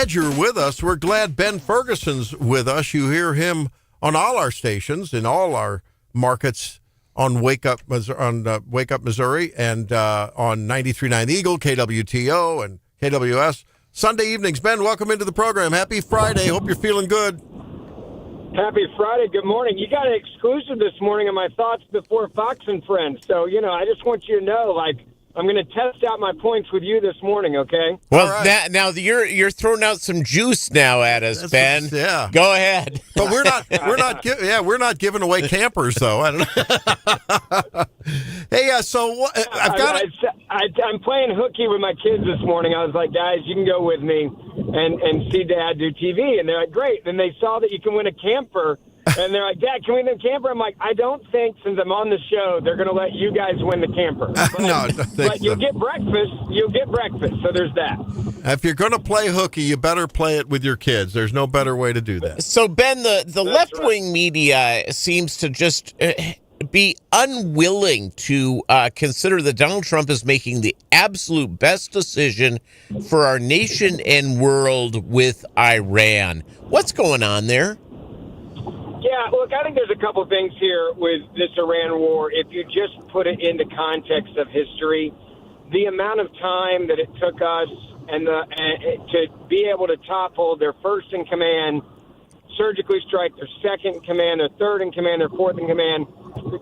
glad you're with us. We're glad Ben Ferguson's with us. You hear him on all our stations in all our markets on Wake Up Missouri, and on 93.9 Eagle, KWTO, and KWS. Sunday evenings. Ben, welcome into the program. Happy Friday. Hope you're feeling good. Happy Friday. Good morning. You got an exclusive this morning on my thoughts before Fox and Friends. So, I just want you to know, I'm going to test out my points with you this morning, okay? Well, right. now you're throwing out some juice now at us, Ben. Yeah. Go ahead. But we're not giving away campers though. I don't know. Hey, so I've got. I'm playing hooky with my kids this morning. I was like, guys, you can go with me and see Dad do TV, and they're like, great. Then they saw that you can win a camper. And they're like, Dad, can we win the camper? I'm like, I don't think, since I'm on the show, they're going to let you guys win the camper. But, No, I don't think but you'll get breakfast. So there's that. If you're going to play hooky, you better play it with your kids. There's no better way to do that. So, Ben, the left-wing media seems to just be unwilling to consider that Donald Trump is making the absolute best decision for our nation and world with Iran. What's going on there? Yeah, look, I think there's a couple things here with this Iran war. If you just put it into context of history, the amount of time that it took us to be able to topple their first in command, surgically strike their second in command, their third in command, their fourth in command,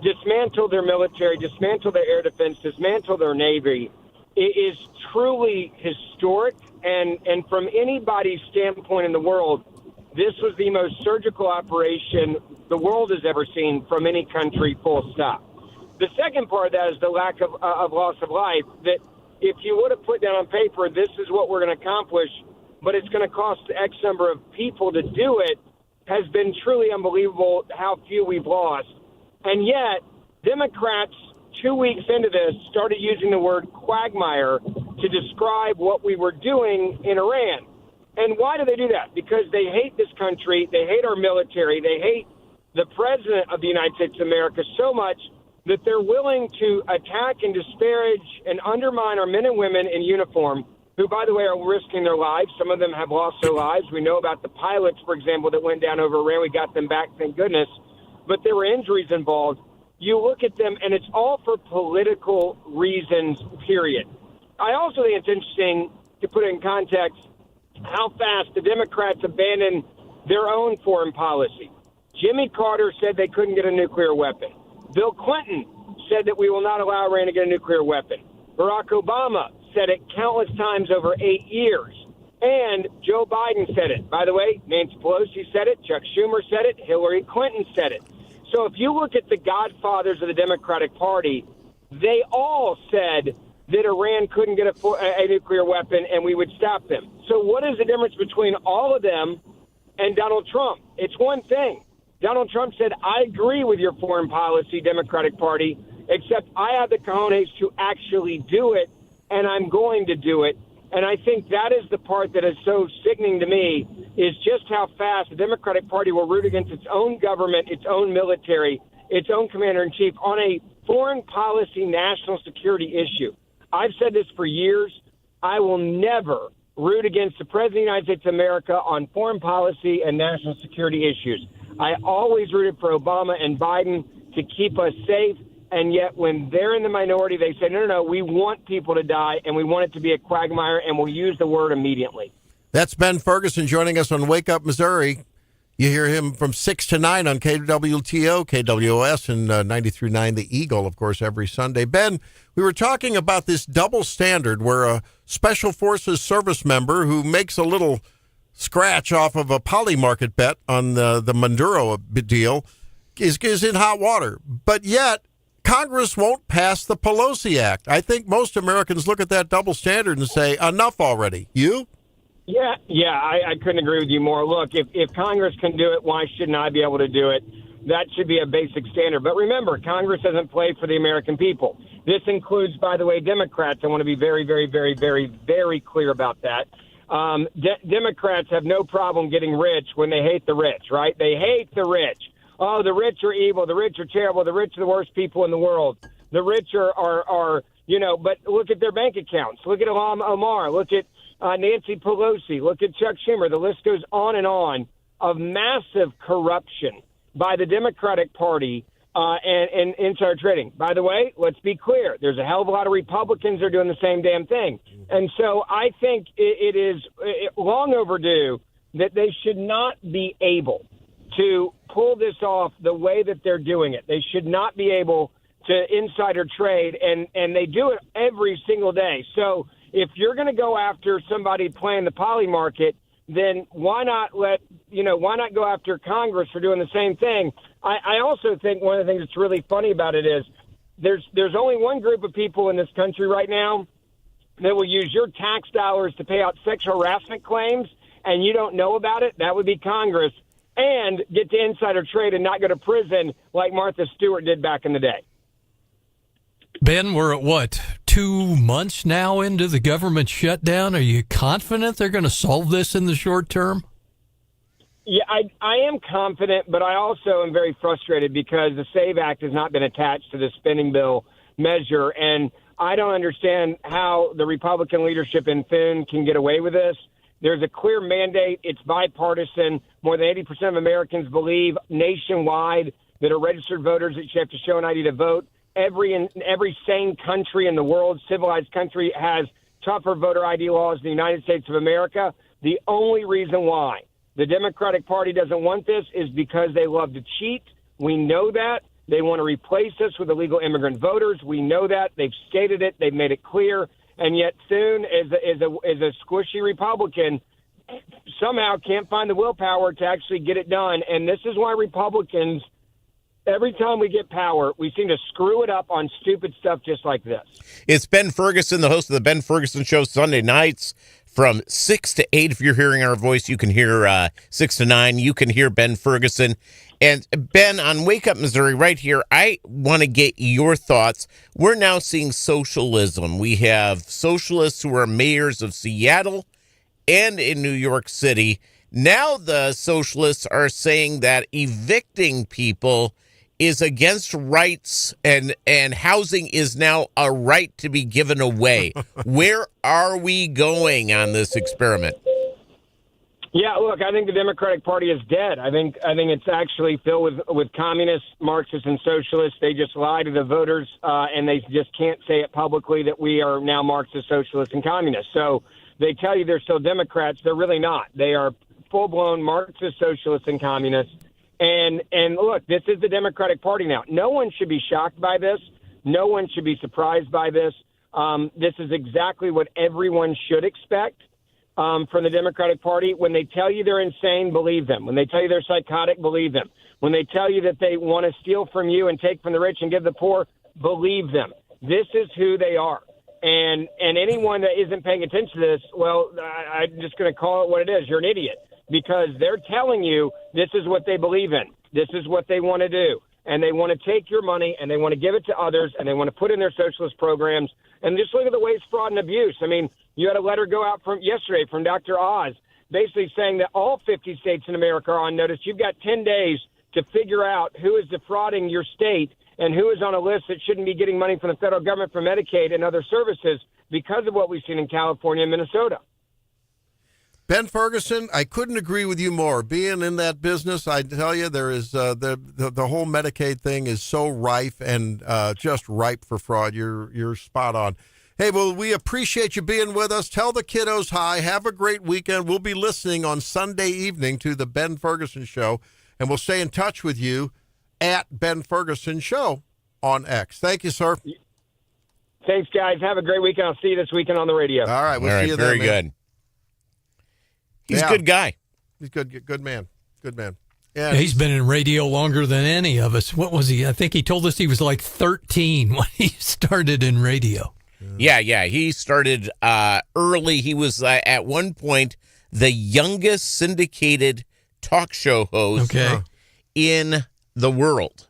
dismantle their military, dismantle their air defense, dismantle their navy, it is truly historic. And from anybody's standpoint in the world, this was the most surgical operation the world has ever seen from any country, full stop. The second part of that is the lack of loss of life, that if you would have put down on paper, this is what we're going to accomplish, but it's going to cost X number of people to do it, has been truly unbelievable how few we've lost. And yet, Democrats, 2 weeks into this, started using the word quagmire to describe what we were doing in Iran. And why do they do that? Because they hate this country, they hate our military, they hate the president of the United States of America so much that they're willing to attack and disparage and undermine our men and women in uniform, who, by the way, are risking their lives. Some of them have lost their lives. We know about the pilots, for example, that went down over Iran. We got them back, thank goodness. But there were injuries involved. You look at them, and it's all for political reasons, period. I also think it's interesting, to put it in context, how fast the Democrats abandoned their own foreign policy. Jimmy Carter said they couldn't get a nuclear weapon. Bill Clinton said that we will not allow Iran to get a nuclear weapon. Barack Obama said it countless times over 8 years. And Joe Biden said it. By the way, Nancy Pelosi said it, Chuck Schumer said it, Hillary Clinton said it. So if you look at the godfathers of the Democratic Party, they all said that Iran couldn't get a nuclear weapon and we would stop them. So what is the difference between all of them and Donald Trump? It's one thing. Donald Trump said, I agree with your foreign policy, Democratic Party, except I have the cojones to actually do it, and I'm going to do it. And I think that is the part that is so sickening to me, is just how fast the Democratic Party will root against its own government, its own military, its own commander-in-chief on a foreign policy national security issue. I've said this for years. I will never root against the President of the United States of America on foreign policy and national security issues. I always rooted for Obama and Biden to keep us safe, and yet when they're in the minority, they say, no, we want people to die, and we want it to be a quagmire, and we'll use the word immediately. That's Ben Ferguson joining us on Wake Up Missouri. You hear him from 6 to 9 on KWTO, KWS, and 93.9 The Eagle, of course, every Sunday. Ben, we were talking about this double standard where a Special Forces service member who makes a little scratch off of a poly market bet on the Maduro deal is in hot water. But yet, Congress won't pass the Pelosi Act. I think most Americans look at that double standard and say, enough already. You? Yeah, I couldn't agree with you more. Look, if Congress can do it, why shouldn't I be able to do it? That should be a basic standard. But remember, Congress doesn't play for the American people. This includes, by the way, Democrats. I want to be very, very, very, very, very clear about that. Democrats have no problem getting rich when they hate the rich, right? They hate the rich. Oh, the rich are evil. The rich are terrible. The rich are the worst people in the world. The rich are but look at their bank accounts. Look at Ilham Omar. Look at Nancy Pelosi. Look at Chuck Schumer. The list goes on of massive corruption by the Democratic Party and insider trading. By the way, let's be clear. There's a hell of a lot of Republicans that are doing the same damn thing. And so I think it is long overdue that they should not be able to pull this off the way that they're doing it. They should not be able to insider trade, and they do it every single day. So if you're going to go after somebody playing the poly market, then why not go after Congress for doing the same thing? I also think one of the things that's really funny about it is there's only one group of people in this country right now that will use your tax dollars to pay out sexual harassment claims, and you don't know about it. That would be Congress, and get to insider trade and not go to prison like Martha Stewart did back in the day. Ben, we're at 2 months now into the government shutdown. Are you confident they're going to solve this in the short term? Yeah, I am confident, but I also am very frustrated because the SAVE Act has not been attached to the spending bill measure, and I don't understand how the Republican leadership in Thune can get away with this. There's a clear mandate. It's bipartisan. More than 80% of Americans believe nationwide that are registered voters that you have to show an ID to vote. Every sane country in the world, civilized country, has tougher voter ID laws than the United States of America. The only reason why the Democratic Party doesn't want this is because they love to cheat. We know that. They want to replace us with illegal immigrant voters. We know that. They've stated it. They've made it clear. And yet Thune is a squishy Republican, somehow can't find the willpower to actually get it done. And this is why Republicans, every time we get power, we seem to screw it up on stupid stuff just like this. It's Ben Ferguson, the host of the Ben Ferguson Show, Sunday nights from 6 to 8. If you're hearing our voice, you can hear 6 to 9. You can hear Ben Ferguson. And Ben, on Wake Up Missouri right here, I want to get your thoughts. We're now seeing socialism. We have socialists who are mayors of Seattle and in New York City. Now the socialists are saying that evicting people is against rights, and housing is now a right to be given away. Where are we going on this experiment? Yeah, look, I think the Democratic Party is dead. I think it's actually filled with communists, Marxists, and socialists. They just lie to the voters, and they just can't say it publicly that we are now Marxist, socialists, and communists. So they tell you they're still Democrats. They're really not. They are full-blown Marxist, socialists, and communists. And look, this is the Democratic Party now. No one should be shocked by this. No one should be surprised by this. This is exactly what everyone should expect from the Democratic Party. When they tell you they're insane, believe them. When they tell you they're psychotic, believe them. When they tell you that they want to steal from you and take from the rich and give the poor, believe them. This is who they are. And anyone that isn't paying attention to this, well, I'm just going to call it what it is. You're an idiot. Because they're telling you this is what they believe in. This is what they want to do. And they want to take your money and they want to give it to others and they want to put in their socialist programs. And just look at the waste, fraud, and abuse. I mean, you had a letter go out from yesterday from Dr. Oz basically saying that all 50 states in America are on notice. You've got 10 days to figure out who is defrauding your state and who is on a list that shouldn't be getting money from the federal government for Medicaid and other services because of what we've seen in California and Minnesota. Ben Ferguson, I couldn't agree with you more. Being in that business, I tell you, there is the whole Medicaid thing is so rife and just ripe for fraud. You're spot on. Hey, well, we appreciate you being with us. Tell the kiddos hi. Have a great weekend. We'll be listening on Sunday evening to the Ben Ferguson Show, and we'll stay in touch with you at Ben Ferguson Show on X. Thank you, sir. Thanks, guys. Have a great weekend. I'll see you this weekend on the radio. All right, we'll see you then. Very good. He's a good guy. He's good man. Good man. Yeah, he's been in radio longer than any of us. What was he? I think he told us he was like 13 when he started in radio. Yeah. He started early. He was at one point the youngest syndicated talk show host in the world.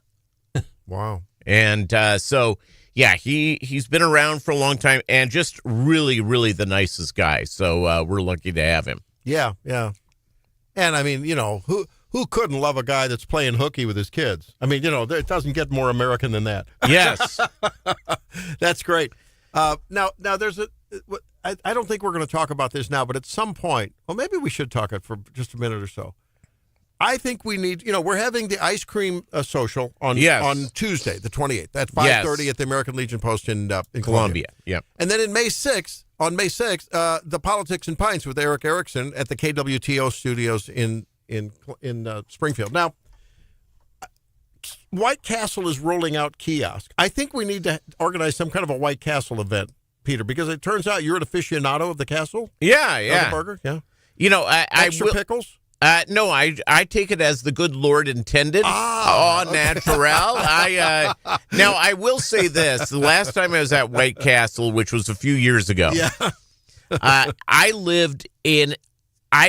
Wow. And so, yeah, he's been around for a long time and just really, really the nicest guy. So we're lucky to have him. Yeah. And I mean, who couldn't love a guy that's playing hooky with his kids? I mean, it doesn't get more American than that. Yes. That's great. Now there's I don't think we're going to talk about this now, but at some point, well, maybe we should talk it for just a minute or so. I think we need, we're having the ice cream social on Tuesday, the 28th. At 5:30 at the American Legion Post in Columbia. Yeah. And then on May 6th, the Politics in Pints with Eric Erickson at the KWTO studios in Springfield. Now, White Castle is rolling out kiosk. I think we need to organize some kind of a White Castle event, Peter, because it turns out you're an aficionado of the castle. Yeah. Of the burger, yeah. Extra pickles? No, I take it as the good Lord intended. Natural. Now I will say this: the last time I was at White Castle, which was a few years ago, I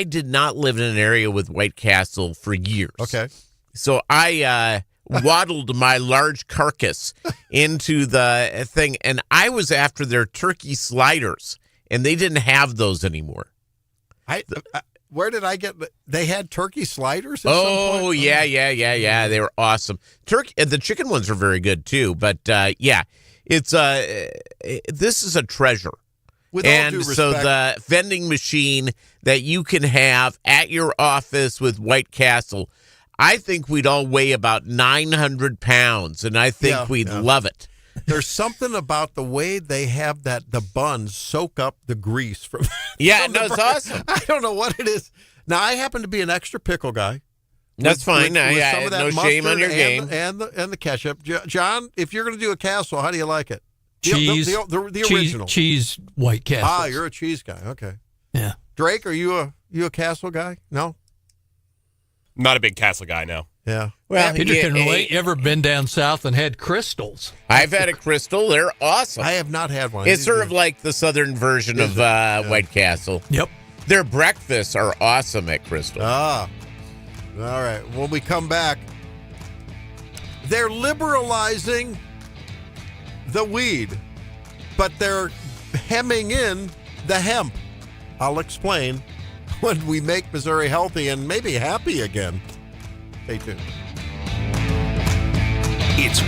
did not live in an area with White Castle for years. Okay, so I waddled my large carcass into the thing, and I was after their turkey sliders, and they didn't have those anymore. Where did I get? They had turkey sliders. At some point? Yeah. They were awesome. The chicken ones are very good too. But it's this is a treasure. With all due respect, so the vending machine that you can have at your office with White Castle, I think we'd all weigh about 900 pounds, and I think we'd love it. There's something about the way they have the buns soak up the grease from. It's awesome. I don't know what it is. Now I happen to be an extra pickle guy. That's fine. With some of that no shame on your game. And the ketchup. John, if you're going to do a castle, how do you like it? Cheese. The original cheese White Castle. You're a cheese guy. Okay. Yeah. Drake, are you a castle guy? No. Not a big castle guy, no. Yeah. Well, Peter can relate. You ever been down south and had crystals? I've had a crystal. They're awesome. I have not had one. It's sort of like the southern version of White Castle. Yep. Their breakfasts are awesome at Crystal. All right. When we come back, they're liberalizing the weed, but they're hemming in the hemp. I'll explain when we make Missouri healthy and maybe happy again. Stay tuned. It's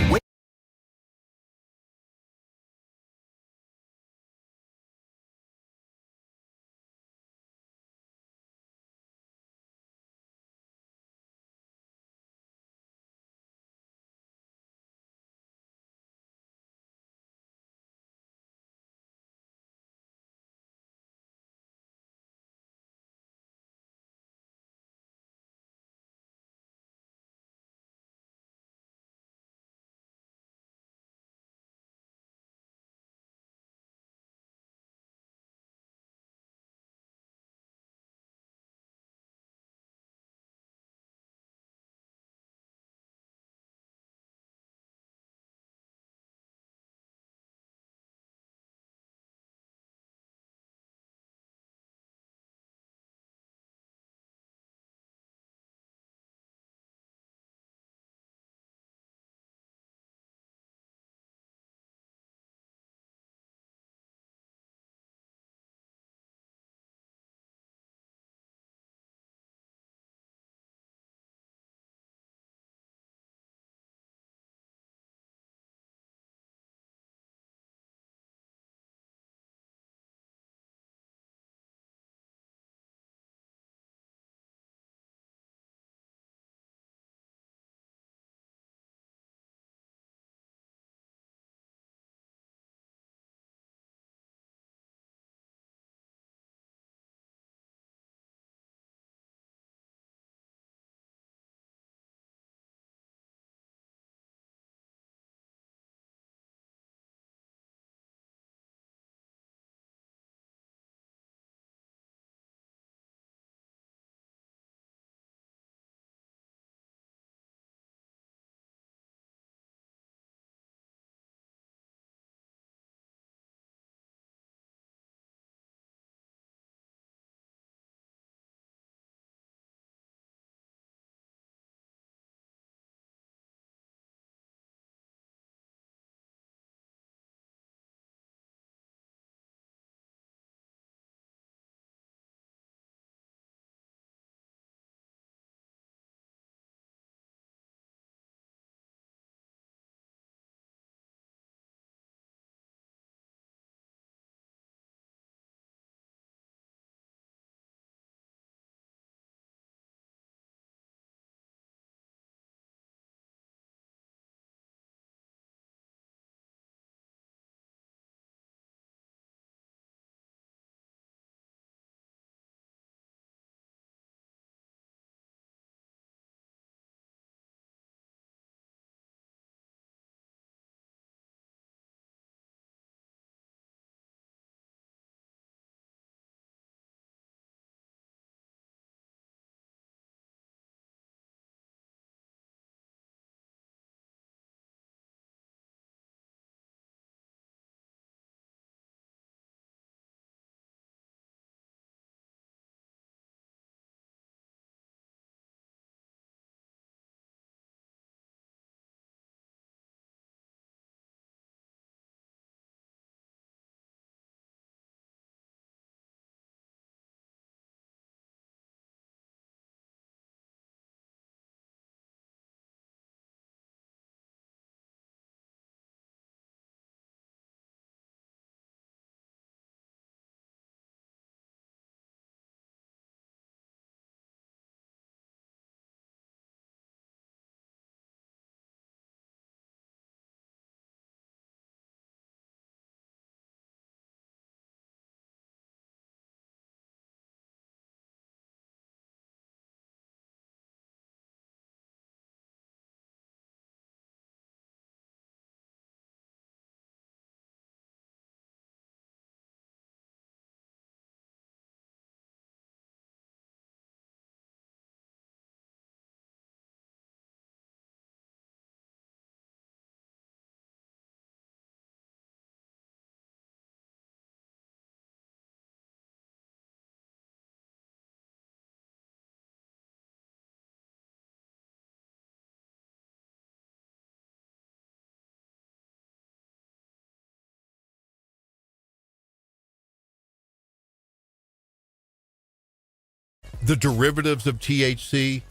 the derivatives of THC,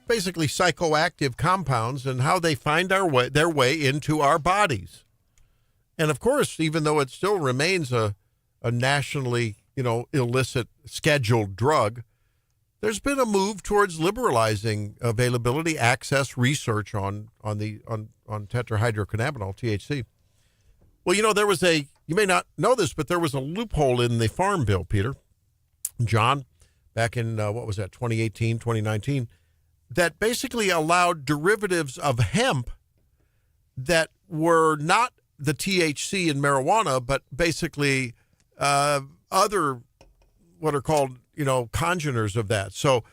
basically psychoactive compounds and how they find their way into our bodies. And of course, even though it still remains a nationally, illicit scheduled drug, there's been a move towards liberalizing availability, access, research on tetrahydrocannabinol, THC. Well, there was you may not know this, but there was a loophole in the Farm Bill, Peter, John, back in, 2018, 2019, that basically allowed derivatives of hemp that were not the THC in marijuana, but basically other what are called, congeners of that. So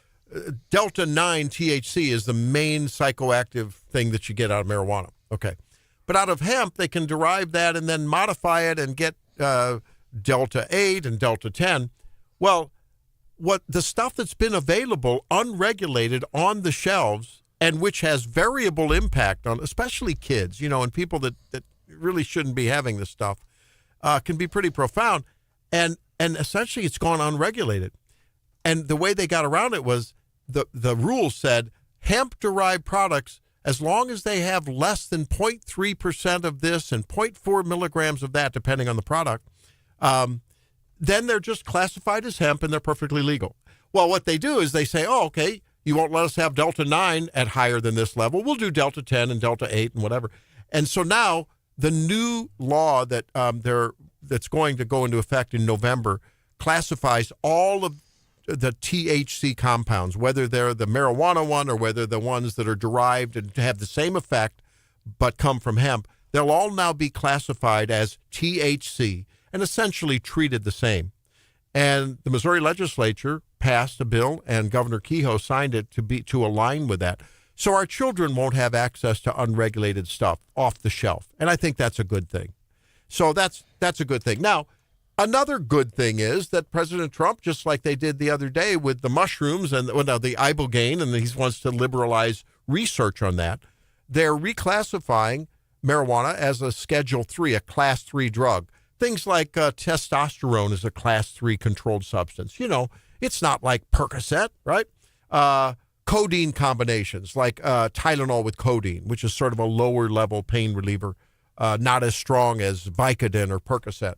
Delta 9 THC is the main psychoactive thing that you get out of marijuana. Okay. But out of hemp, they can derive that and then modify it and get Delta 8 and Delta 10. Well, what the stuff that's been available unregulated on the shelves and which has variable impact on especially kids, and people that really shouldn't be having this stuff, can be pretty profound. And essentially it's gone unregulated. And the way they got around it was the rule said hemp-derived products, as long as they have less than 0.3% of this and 0.4 milligrams of that, depending on the product, then they're just classified as hemp and they're perfectly legal. Well, what they do is they say, oh, okay, you won't let us have Delta 9 at higher than this level. We'll do Delta 10 and Delta 8 and whatever. And so now the new law that that's going to go into effect in November classifies all of the THC compounds, whether they're the marijuana one or whether the ones that are derived and have the same effect but come from hemp. They'll all now be classified as THC and essentially treated the same. And the Missouri legislature passed a bill, and Governor Kehoe signed it to align with that. So our children won't have access to unregulated stuff off the shelf, and I think that's a good thing. So that's a good thing. Now, another good thing is that President Trump, just like they did the other day with the mushrooms and the ibogaine, and he wants to liberalize research on that, they're reclassifying marijuana as a Schedule 3, a Class 3 drug. Things like testosterone is a Class 3 controlled substance. It's not like Percocet, right? Codeine combinations like Tylenol with codeine, which is sort of a lower level pain reliever, not as strong as Vicodin or Percocet.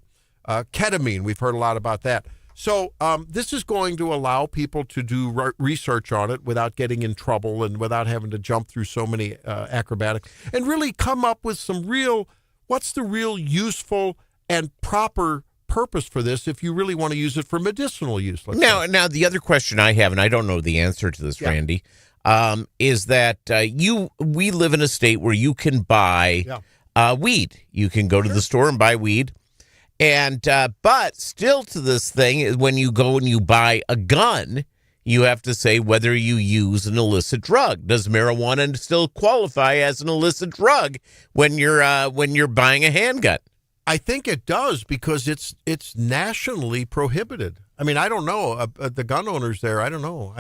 Ketamine, we've heard a lot about that. So this is going to allow people to do research on it without getting in trouble and without having to jump through so many acrobatics and really come up with what's the real useful and proper purpose for this if you really want to use it for medicinal use. Now, the other question I have, and I don't know the answer to this, Randy, is that we live in a state where you can buy weed. You can go to the store and buy weed. And but still to this thing, when you go and you buy a gun, you have to say whether you use an illicit drug. Does marijuana still qualify as an illicit drug when you're buying a handgun? I think it does because it's nationally prohibited. I mean, I don't know the gun owners there. I don't know.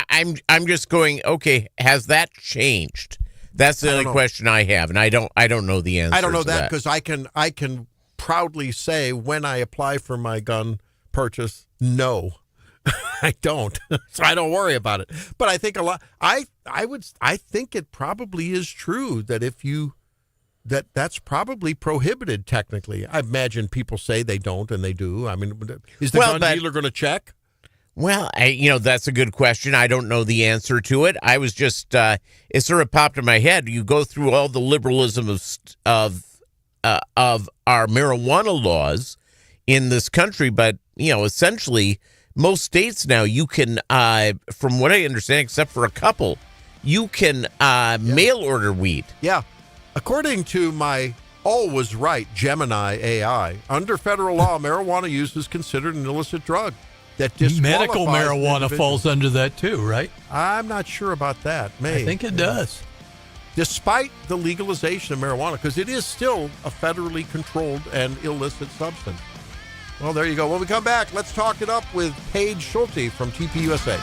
I'm just going. Okay, has that changed? That's the only question I have, and I don't know the answer. I don't know to that because I can proudly say when I apply for my gun purchase, no, I don't. So I don't worry about it. But I think I think it probably is true that that's probably prohibited technically. I imagine people say they don't and they do. I mean, is the gun dealer going to check? Well, that's a good question. I don't know the answer to it. I was just it sort of popped in my head. You go through all the liberalism of our marijuana laws in this country, but essentially most states now you can, from what I understand, except for a couple, you can mail order weed. Yeah. According to my always right Gemini AI, under federal law, marijuana use is considered an illicit drug. That medical marijuana falls under that too, right? I'm not sure about that. I think it does. Despite the legalization of marijuana, because it is still a federally controlled and illicit substance. Well, there you go. When we come back, let's talk it up with Paige Schulte from TPUSA.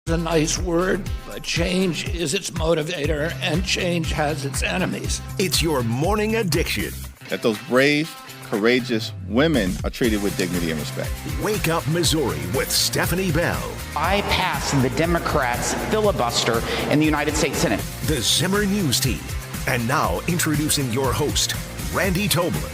A nice word, but change is its motivator, and change has its enemies. It's your morning addiction. That those brave, courageous women are treated with dignity and respect. Wake Up Missouri with Stephanie Bell. Bypass the Democrats' filibuster in the United States Senate. The Zimmer News Team. And now introducing your host, Randy Tobler.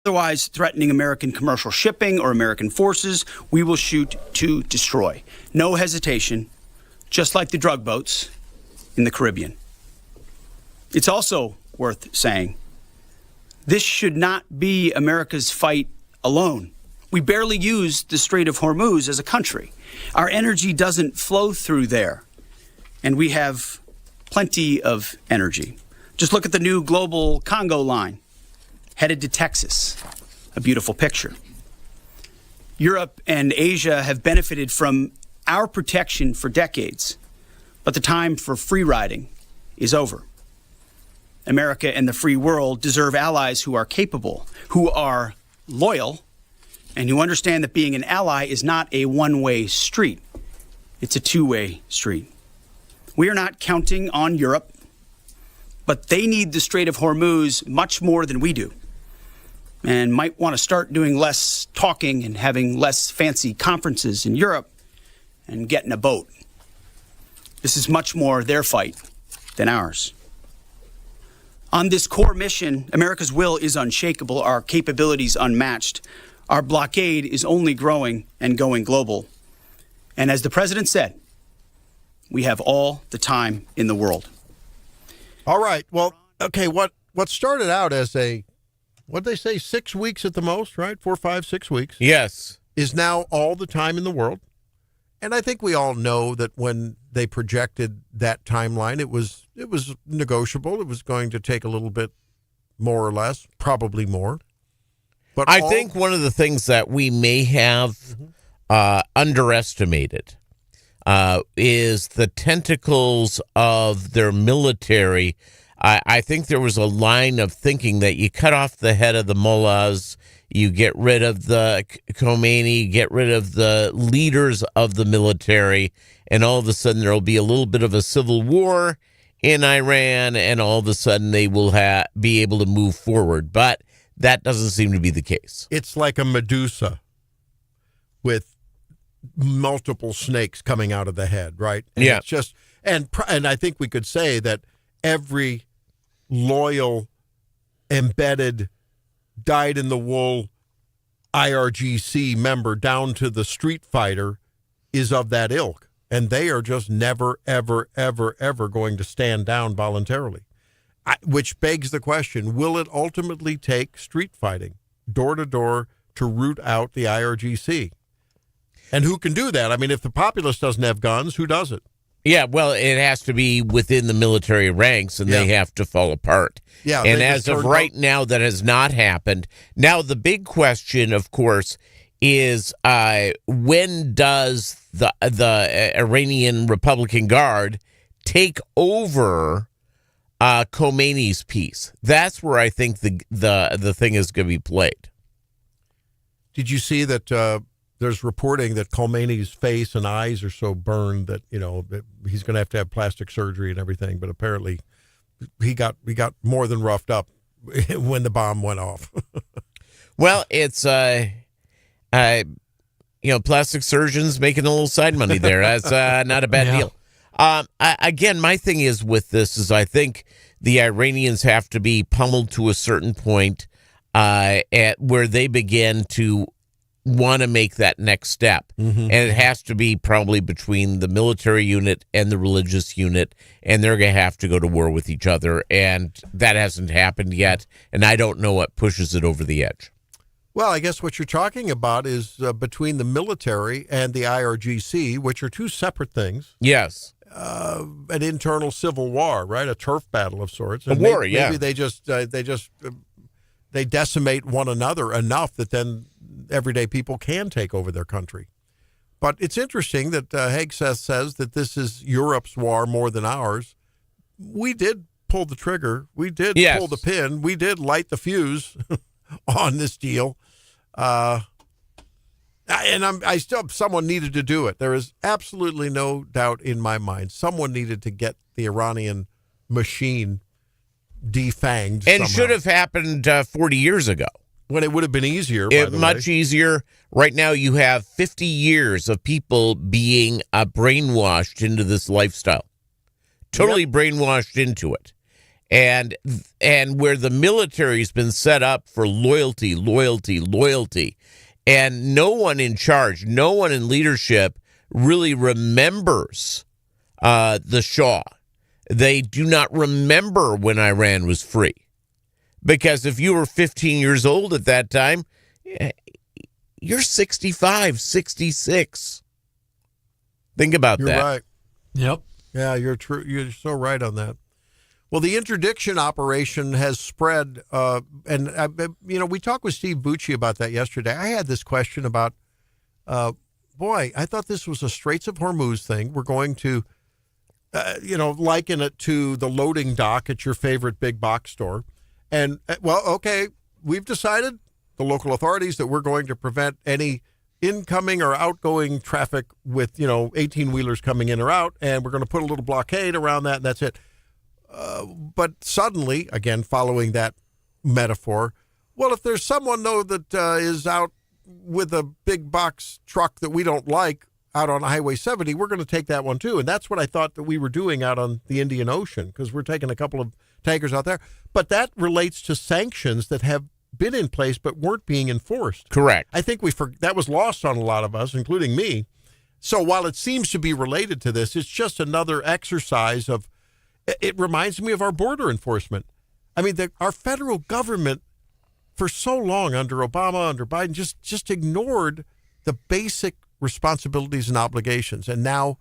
Otherwise threatening American commercial shipping or American forces, we will shoot to destroy. No hesitation, just like the drug boats in the Caribbean. It's also worth saying, this should not be America's fight alone. We barely use the Strait of Hormuz as a country. Our energy doesn't flow through there, and we have plenty of energy. Just look at the new global Congo line, headed to Texas. A beautiful picture. Europe and Asia have benefited from our protection for decades, but the time for free riding is over. America and the free world deserve allies who are capable, who are loyal, and who understand that being an ally is not a one-way street. It's a two-way street. We are not counting on Europe, but they need the Strait of Hormuz much more than we do, and might want to start doing less talking and having less fancy conferences in Europe and get in a boat. This is much more their fight than ours. On this core mission, America's will is unshakable, our capabilities unmatched. Our blockade is only growing and going global. And as the president said, we have all the time in the world. All right. Well, okay, what started out as what'd they say, 6 weeks at the most, right? 4, 5, 6 weeks. Yes. Is now all the time in the world. And I think we all know that when they projected that timeline, it was negotiable. It was going to take a little bit more or less, probably more. But I think one of the things that we may have underestimated is the tentacles of their military. I think there was a line of thinking that you cut off the head of the mullahs, you get rid of the Khomeini, get rid of the leaders of the military, and all of a sudden there will be a little bit of a civil war in Iran, and all of a sudden they will be able to move forward. But that doesn't seem to be the case. It's like a Medusa with multiple snakes coming out of the head, right? And yeah. It's just, and I think we could say that every loyal, embedded, dyed-in-the-wool IRGC member down to the street fighter is of that ilk. And they are just never, ever, ever, ever going to stand down voluntarily. Which begs the question, will it ultimately take street fighting, door-to-door, to root out the IRGC? And who can do that? I mean, if the populace doesn't have guns, who does it? Yeah, well, it has to be within the military ranks, and they have to fall apart. Yeah, and as of right now, that has not happened. Now, the big question, of course, is when does the Iranian Republican Guard take over Khomeini's piece? That's where I think the thing is going to be played. Did you see that? There's reporting that Khomeini's face and eyes are so burned that, that he's going to have plastic surgery and everything. But apparently he got more than roughed up when the bomb went off. Well, it's plastic surgeons making a little side money there. That's not a bad deal. Again, my thing is with this is I think the Iranians have to be pummeled to a certain point at where they begin to want to make that next step. And it has to be probably between the military unit and the religious unit, and they're going to have to go to war with each other, and that hasn't happened yet, and I don't know what pushes it over the edge. Well, I guess what you're talking about is between the military and the IRGC, which are two separate things. Yes. An internal civil war, right? A turf battle of sorts. And war, yeah. Maybe they decimate one another enough that then everyday people can take over their country. But it's interesting that Hegseth says that this is Europe's war more than ours. We did pull the trigger. We did pull the pin. We did light the fuse on this deal. Someone needed to do it. There is absolutely no doubt in my mind. Someone needed to get the Iranian machine defanged. And somehow. should have happened 40 years ago. When it would have been easier, much easier. Right now, you have 50 years of people being brainwashed into this lifestyle, totally brainwashed into it, and where the military's been set up for loyalty, and no one in charge, no one in leadership really remembers the Shah. They do not remember when Iran was free. Because if you were 15 years old at that time, you're 65, 66. Think about that. You're right. Yep. Yeah, you're true. You're so right on that. Well, the interdiction operation has spread, we talked with Steve Bucci about that yesterday. I had this question about, I thought this was a Straits of Hormuz thing. We're going to, liken it to the loading dock at your favorite big box store. And, we've decided, the local authorities, that we're going to prevent any incoming or outgoing traffic with, 18-wheelers coming in or out, and we're going to put a little blockade around that, and that's it. But suddenly, again, following that metaphor, well, if there's someone, though, that is out with a big box truck that we don't like out on Highway 70, we're going to take that one, too. And that's what I thought that we were doing out on the Indian Ocean, because we're taking a couple of tankers out there. But that relates to sanctions that have been in place but weren't being enforced. Correct. I think that was lost on a lot of us, including me. So while it seems to be related to this, it's just another exercise of, it reminds me of our border enforcement. I mean, our federal government for so long under Obama, under Biden, just ignored the basic responsibilities and obligations. And now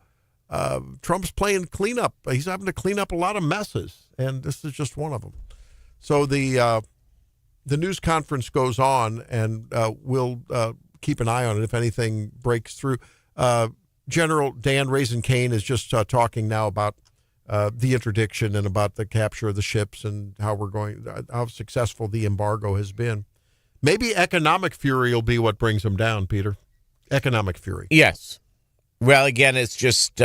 Trump's playing cleanup. He's having to clean up a lot of messes, and this is just one of them. So the news conference goes on, and we'll keep an eye on it if anything breaks through. General Dan Raisin-Kane is just talking now about the interdiction and about the capture of the ships and how successful the embargo has been. Maybe economic fury will be what brings them down, Peter. Economic fury. Yes. Well, again, it's just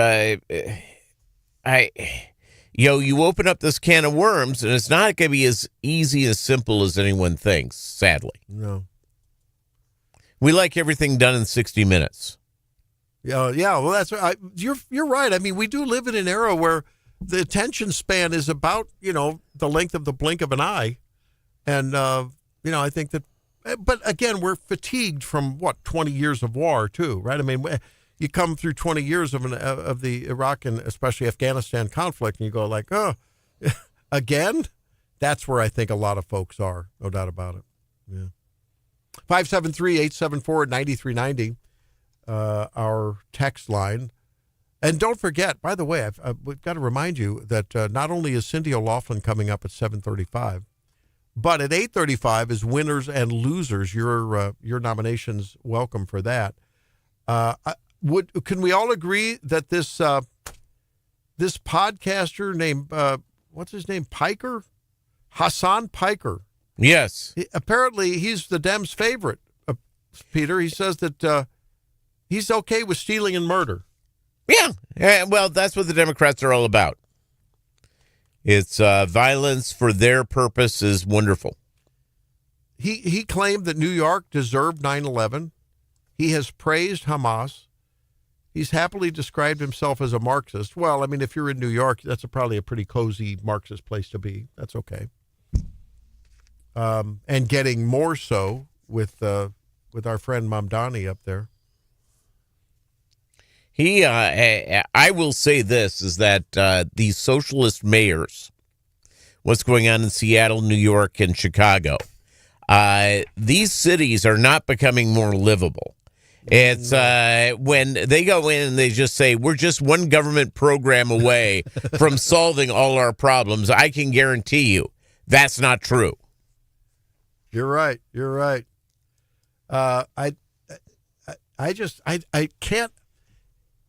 you open up this can of worms, and it's not going to be as easy as simple as anyone thinks. Sadly, no. We like everything done in 60 minutes. Yeah. Well, you're right. I mean, we do live in an era where the attention span is about, the length of the blink of an eye. And, I think that, but again, we're fatigued from 20 years of war too, right? I mean, you come through 20 years of the Iraq and especially Afghanistan conflict and you go like, oh, again? That's where I think a lot of folks are. No doubt about it. Yeah. 573-874-9390, our text line. And don't forget, by the way, we've got to remind you that not only is Cindy O'Loughlin coming up at 7:35, but at 8:35 is Winners and Losers. Your nominations, welcome for that. Can we all agree that this podcaster named what's his name, Hassan Piker? Yes. Apparently, he's the Dems' favorite. Peter, he says that he's okay with stealing and murder. Yeah. Well, that's what the Democrats are all about. It's violence for their purpose is wonderful. he claimed that New York deserved 9/11. He has praised Hamas. He's happily described himself as a Marxist. Well, I mean, if you're in New York, that's probably a pretty cozy Marxist place to be. That's okay. And getting more so with our friend Mamdani up there. I will say this, is that these socialist mayors, what's going on in Seattle, New York, and Chicago, these cities are not becoming more livable. It's when they go in and they just say, we're just one government program away from solving all our problems. I can guarantee you that's not true. You're right. You're right. I can't.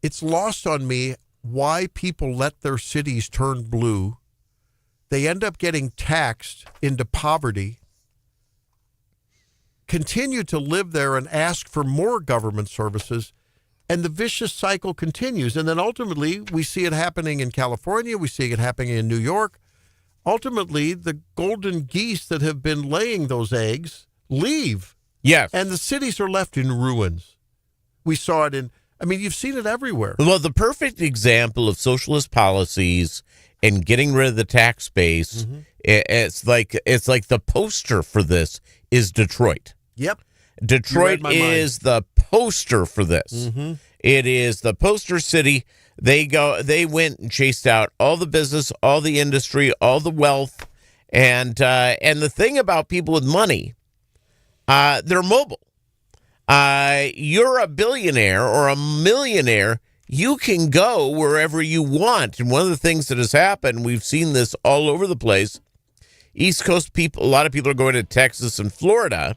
It's lost on me why people let their cities turn blue. They end up getting taxed into poverty, continue to live there and ask for more government services, and the vicious cycle continues. And then ultimately, we see it happening in California. We see it happening in New York. Ultimately, the golden geese that have been laying those eggs leave. Yes. And the cities are left in ruins. We saw it you've seen it everywhere. Well, the perfect example of socialist policies and getting rid of the tax base, it's like the poster for this is Detroit. Yep. Detroit is the poster for this. It is the poster city. They went and chased out all the business, all the industry, all the wealth, and the thing about people with money, they're mobile. You're a billionaire or a millionaire. You can go wherever you want. And one of the things that has happened, we've seen this all over the place. East Coast people, a lot of people are going to Texas and Florida.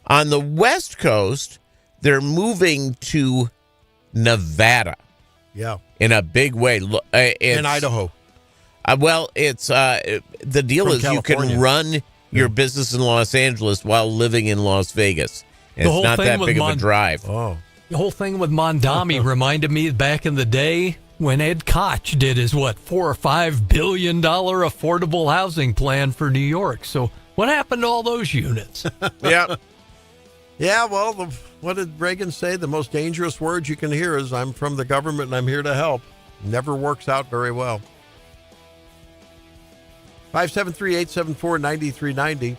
On the West Coast, they're moving to Nevada. Yeah. In a big way. In Idaho. It's the deal From is California. You can run your business in Los Angeles while living in Las Vegas. And it's not that big of a drive. Oh. The whole thing with Mondami reminded me back in the day when Ed Koch did his, $4 or $5 billion affordable housing plan for New York. So what happened to all those units? Yeah. Yeah, well, what did Reagan say? The most dangerous words you can hear is, I'm from the government and I'm here to help. Never works out very well. 573-874-9390.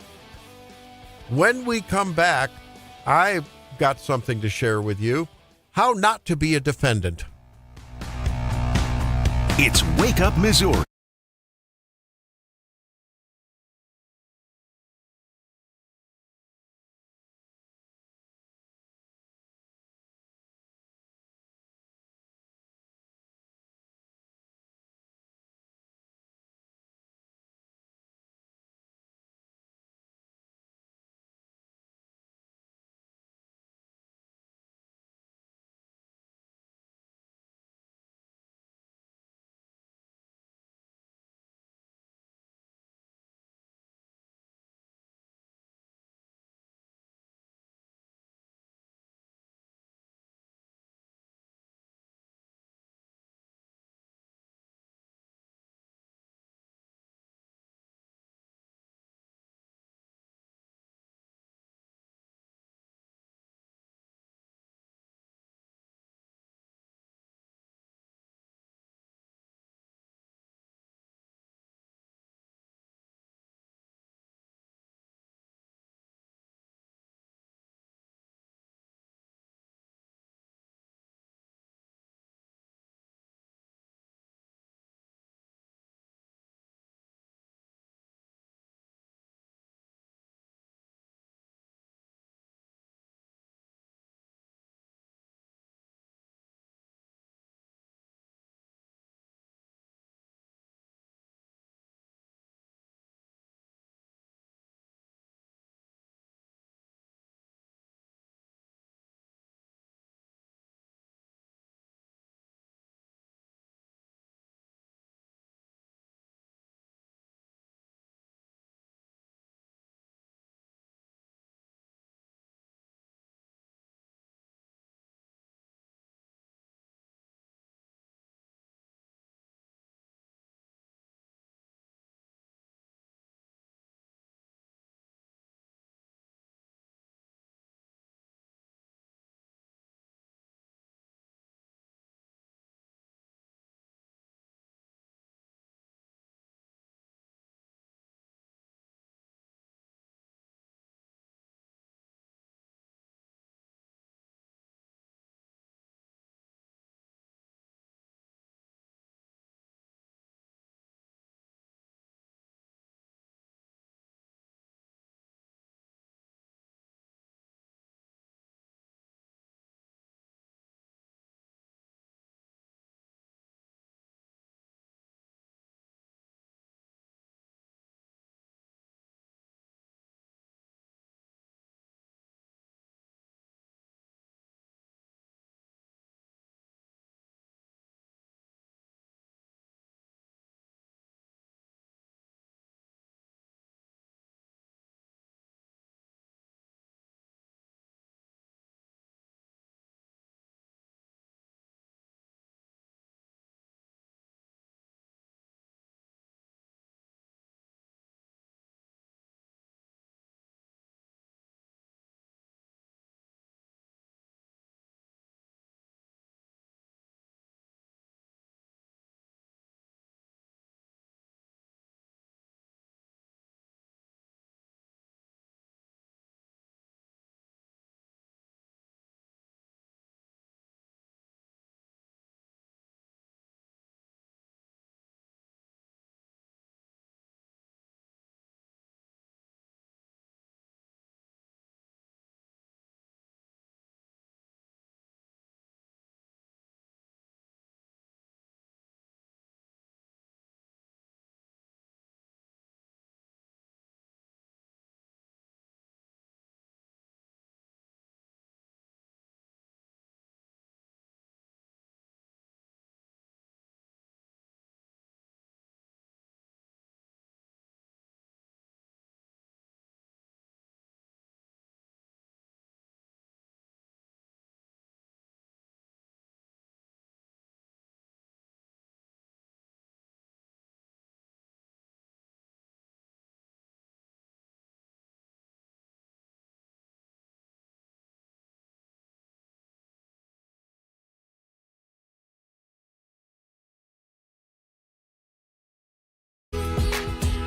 When we come back, I've got something to share with you. How not to be a defendant. It's Wake Up Missouri.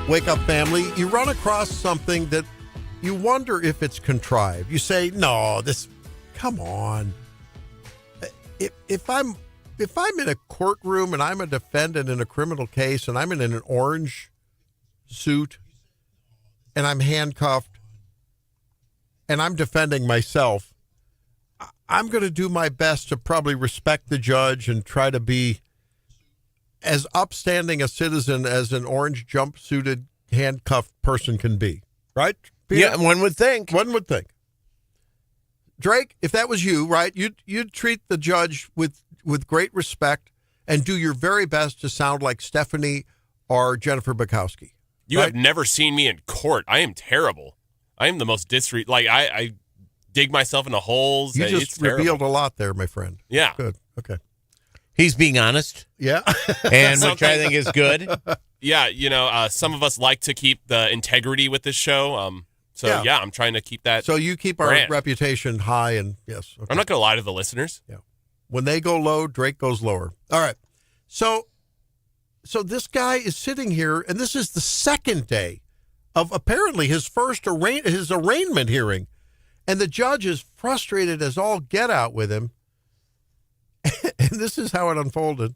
Wake Up family, you run across something that you wonder if it's contrived. You say, no, come on. If I'm in a courtroom and I'm a defendant in a criminal case and I'm in an orange suit and I'm handcuffed and I'm defending myself, I'm going to do my best to probably respect the judge and try to be as upstanding a citizen as an orange jumpsuited handcuffed person can be. Right? Peter? Yeah, one would think. One would think. Drake, if that was you, right, you'd treat the judge with great respect and do your very best to sound like Stephanie or Jennifer Bukowski. You have never seen me in court. I am terrible. I am the most I dig myself into holes. You just revealed a lot there, my friend. Yeah. Good. Okay. He's being honest. Yeah. And which I think is good. Yeah, some of us like to keep the integrity with this show. So, I'm trying to keep that. So you keep our reputation high, and yes. Okay. I'm not going to lie to the listeners. Yeah. When they go low, Drake goes lower. All right. So this guy is sitting here, and this is the second day of apparently his his arraignment hearing, and the judge is frustrated as all get out with him. And this is how it unfolded.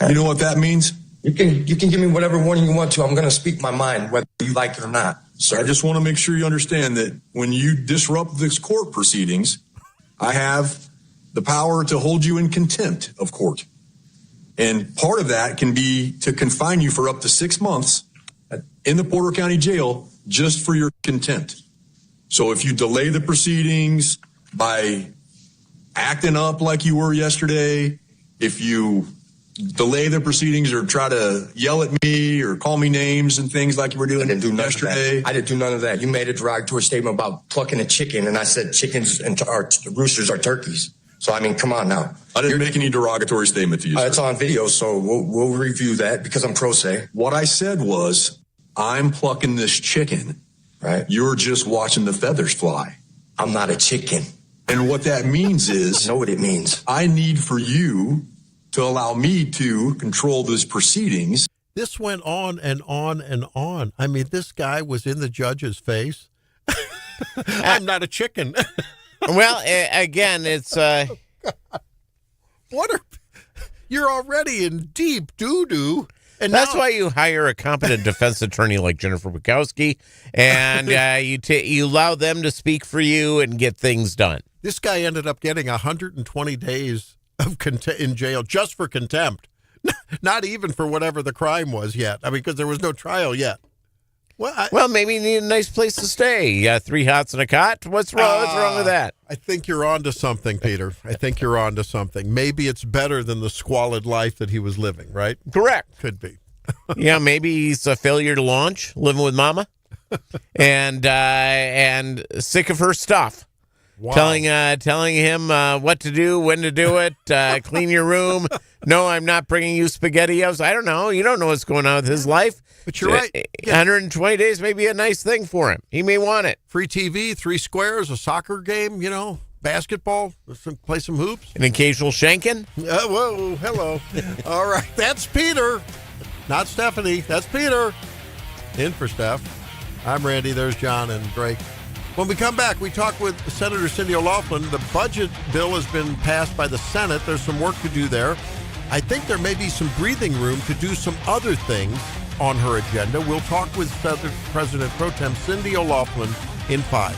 You know what that means? You can give me whatever warning you want to. I'm going to speak my mind, whether you like it or not. So I just want to make sure you understand that when you disrupt this court proceedings, I have the power to hold you in contempt of court. And part of that can be to confine you for up to 6 months in the Porter County Jail just for your contempt. So if you delay the proceedings by acting up like you were yesterday, if you delay the proceedings or try to yell at me or call me names and things like you were doing yesterday. I didn't do none of that. You made a derogatory statement about plucking a chicken, and I said chickens and roosters are turkeys. So, I mean, come on now. I didn't make any derogatory statement to you. It's on video, so we'll review that because I'm pro se. What I said was, I'm plucking this chicken. Right. You're just watching the feathers fly. I'm not a chicken. And what that means is... I know what it means. I need for you to allow me to control those proceedings. This went on and on and on. I mean, this guy was in the judge's face. I'm not a chicken. Well, again, it's... You're already in deep doo-doo. And that's why you hire a competent defense attorney like Jennifer Bukowski, and you allow them to speak for you and get things done. This guy ended up getting 120 days of in jail just for contempt, not even for whatever the crime was yet. I mean, because there was no trial yet. Well, maybe you need a nice place to stay. You got 3 hots and a cot. What's wrong with that? I think you're on to something, Peter. I think you're on to something. Maybe it's better than the squalid life that he was living, right? Correct. Could be. Yeah, maybe he's a failure to launch, living with mama, and sick of her stuff. Wow. Telling him what to do, when to do it, clean your room. No, I'm not bringing you SpaghettiOs. I don't know. You don't know what's going on with his life. But you're right. 120 days may be a nice thing for him. He may want it. Free TV, 3 squares, a soccer game, basketball, play some hoops. An occasional shanking. Whoa, hello. All right, that's Peter. Not Stephanie. That's Peter. In for Steph. I'm Randy. There's John and Drake. When we come back, we talk with Senator Cindy O'Loughlin. The budget bill has been passed by the Senate. There's some work to do there. I think there may be some breathing room to do some other things on her agenda. We'll talk with President Pro Tem Cindy O'Loughlin in 5.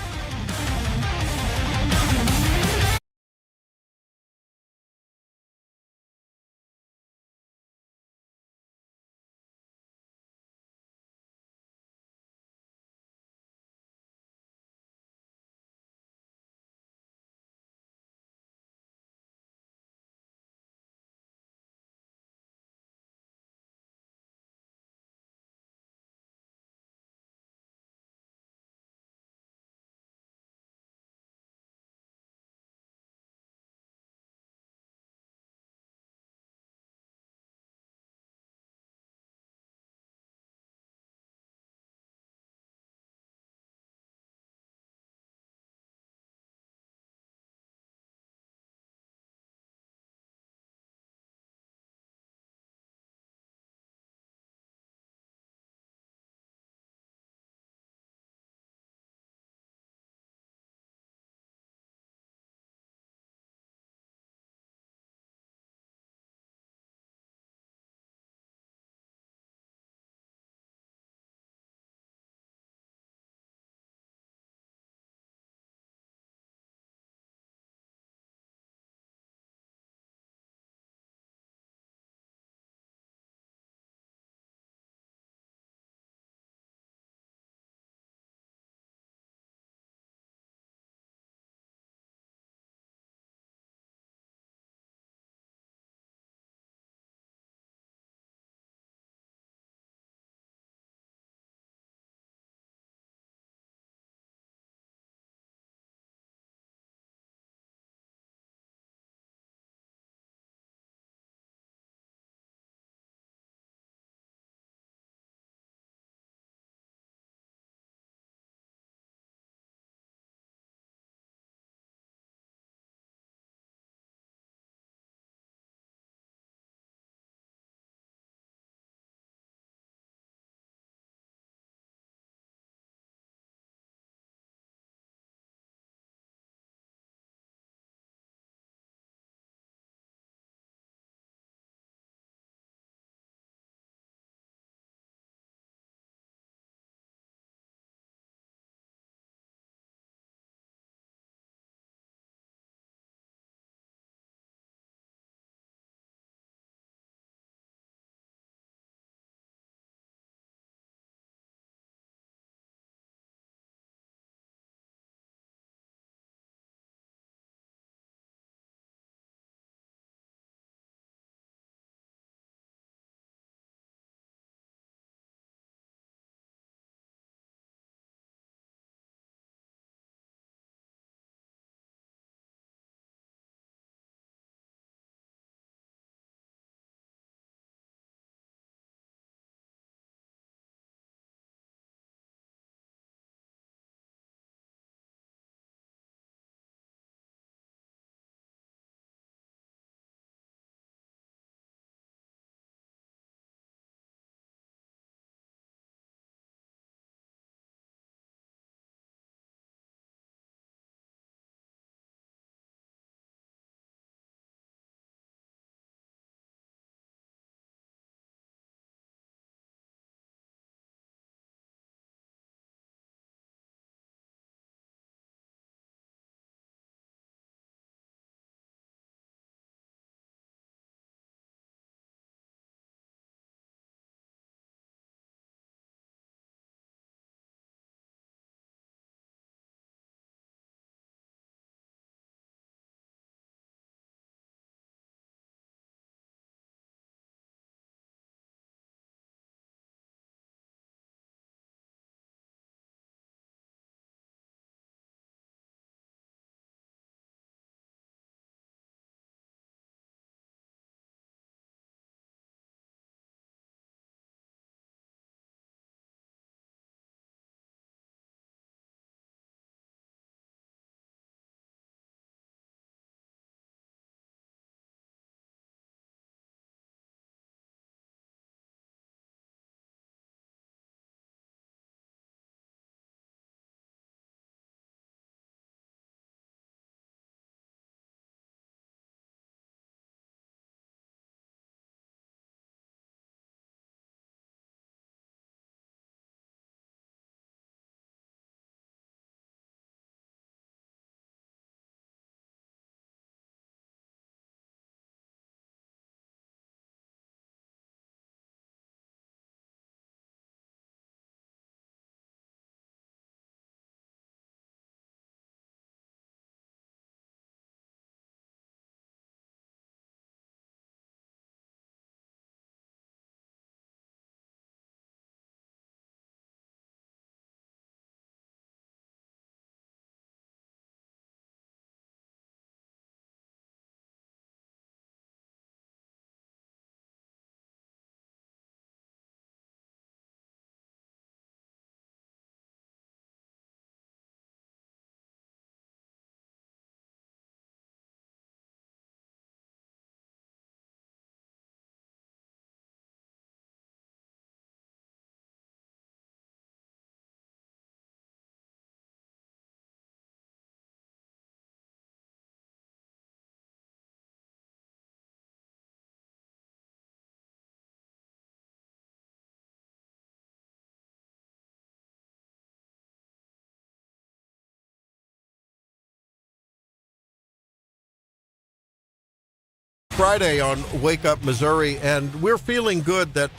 Friday on Wake Up Missouri, and we're feeling good that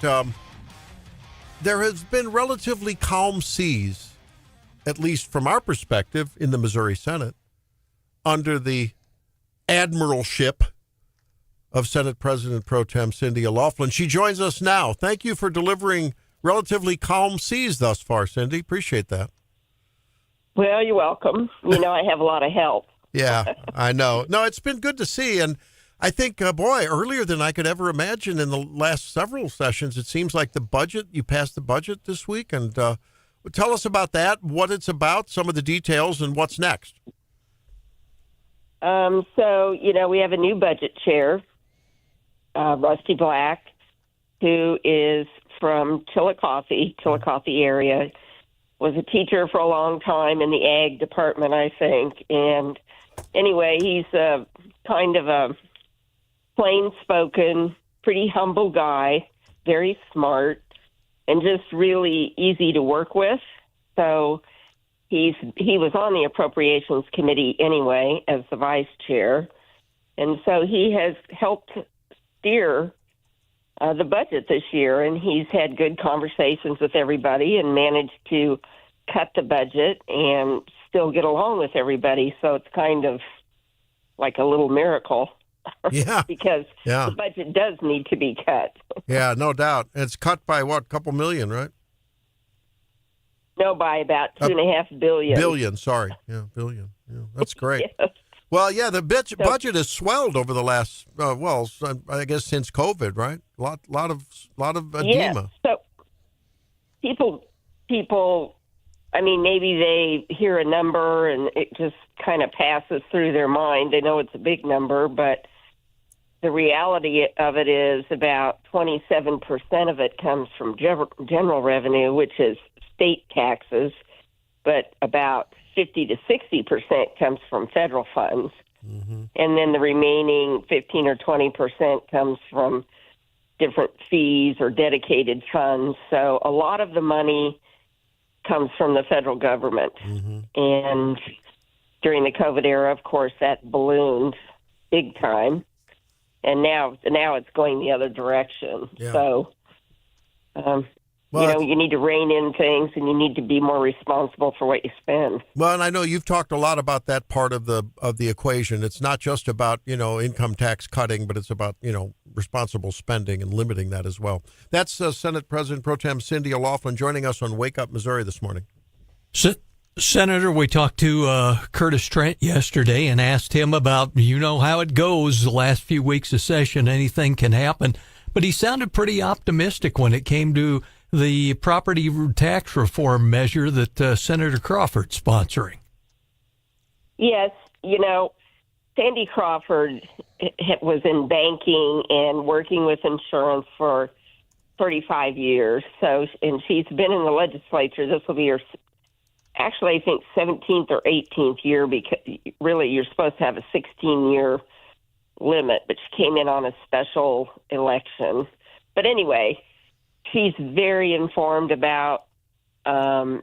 there has been relatively calm seas, at least from our perspective, in the Missouri Senate, under the admiralship of Senate President Pro Tem Cindy O'Loughlin. She joins us now. Thank you for delivering relatively calm seas thus far, Cindy. Appreciate that. Well, you're welcome. You know, I have a lot of help. Yeah, I know. No, it's been good to see. And I think, boy, earlier than I could ever imagine in the last several sessions, it seems like the budget, you passed the budget this week. And tell us about that, what it's about, some of the details, and what's next. So, you know, we have a new budget chair, Rusty Black, who is from Chillicothe area, was a teacher for a long time in the ag department, I think. And anyway, he's kind of a plain-spoken, pretty humble guy, very smart, and just really easy to work with. So he was on the Appropriations Committee anyway as the vice chair. And so he has helped steer the budget this year, and he's had good conversations with everybody and managed to cut the budget and still get along with everybody. So it's kind of like a little miracle. Yeah. Because the budget does need to be cut. Yeah, no doubt. It's cut by what, a couple million, right? No, by about $2.5 billion. Billion, sorry. Yeah, billion. Yeah, that's great. Yes. Well, yeah, the budget has swelled over the last, I guess since COVID, right? A lot of edema. Yeah. So people, I mean, maybe they hear a number and it just kind of passes through their mind. They know it's a big number, but the reality of it is about 27% of it comes from general revenue, which is state taxes, but about 50 to 60% comes from federal funds. Mm-hmm. And then the remaining 15 or 20% comes from different fees or dedicated funds. So a lot of the money comes from the federal government. Mm-hmm. And during the COVID era, of course, that ballooned big time. And now it's going the other direction. Yeah. So, you need to rein in things, and you need to be more responsible for what you spend. Well, and I know you've talked a lot about that part of the equation. It's not just about, income tax cutting, but it's about, responsible spending and limiting that as well. That's Senate President Pro Tem Cindy O'Loughlin joining us on Wake Up Missouri this morning. Senator, we talked to Curtis Trent yesterday and asked him about, how it goes the last few weeks of session. Anything can happen. But he sounded pretty optimistic when it came to the property tax reform measure that Senator Crawford's sponsoring. Yes, Sandy Crawford was in banking and working with insurance for 35 years. And she's been in the legislature. This will be her, actually, I think 17th or 18th year, because really you're supposed to have a 16-year limit, but she came in on a special election. But anyway, she's very informed about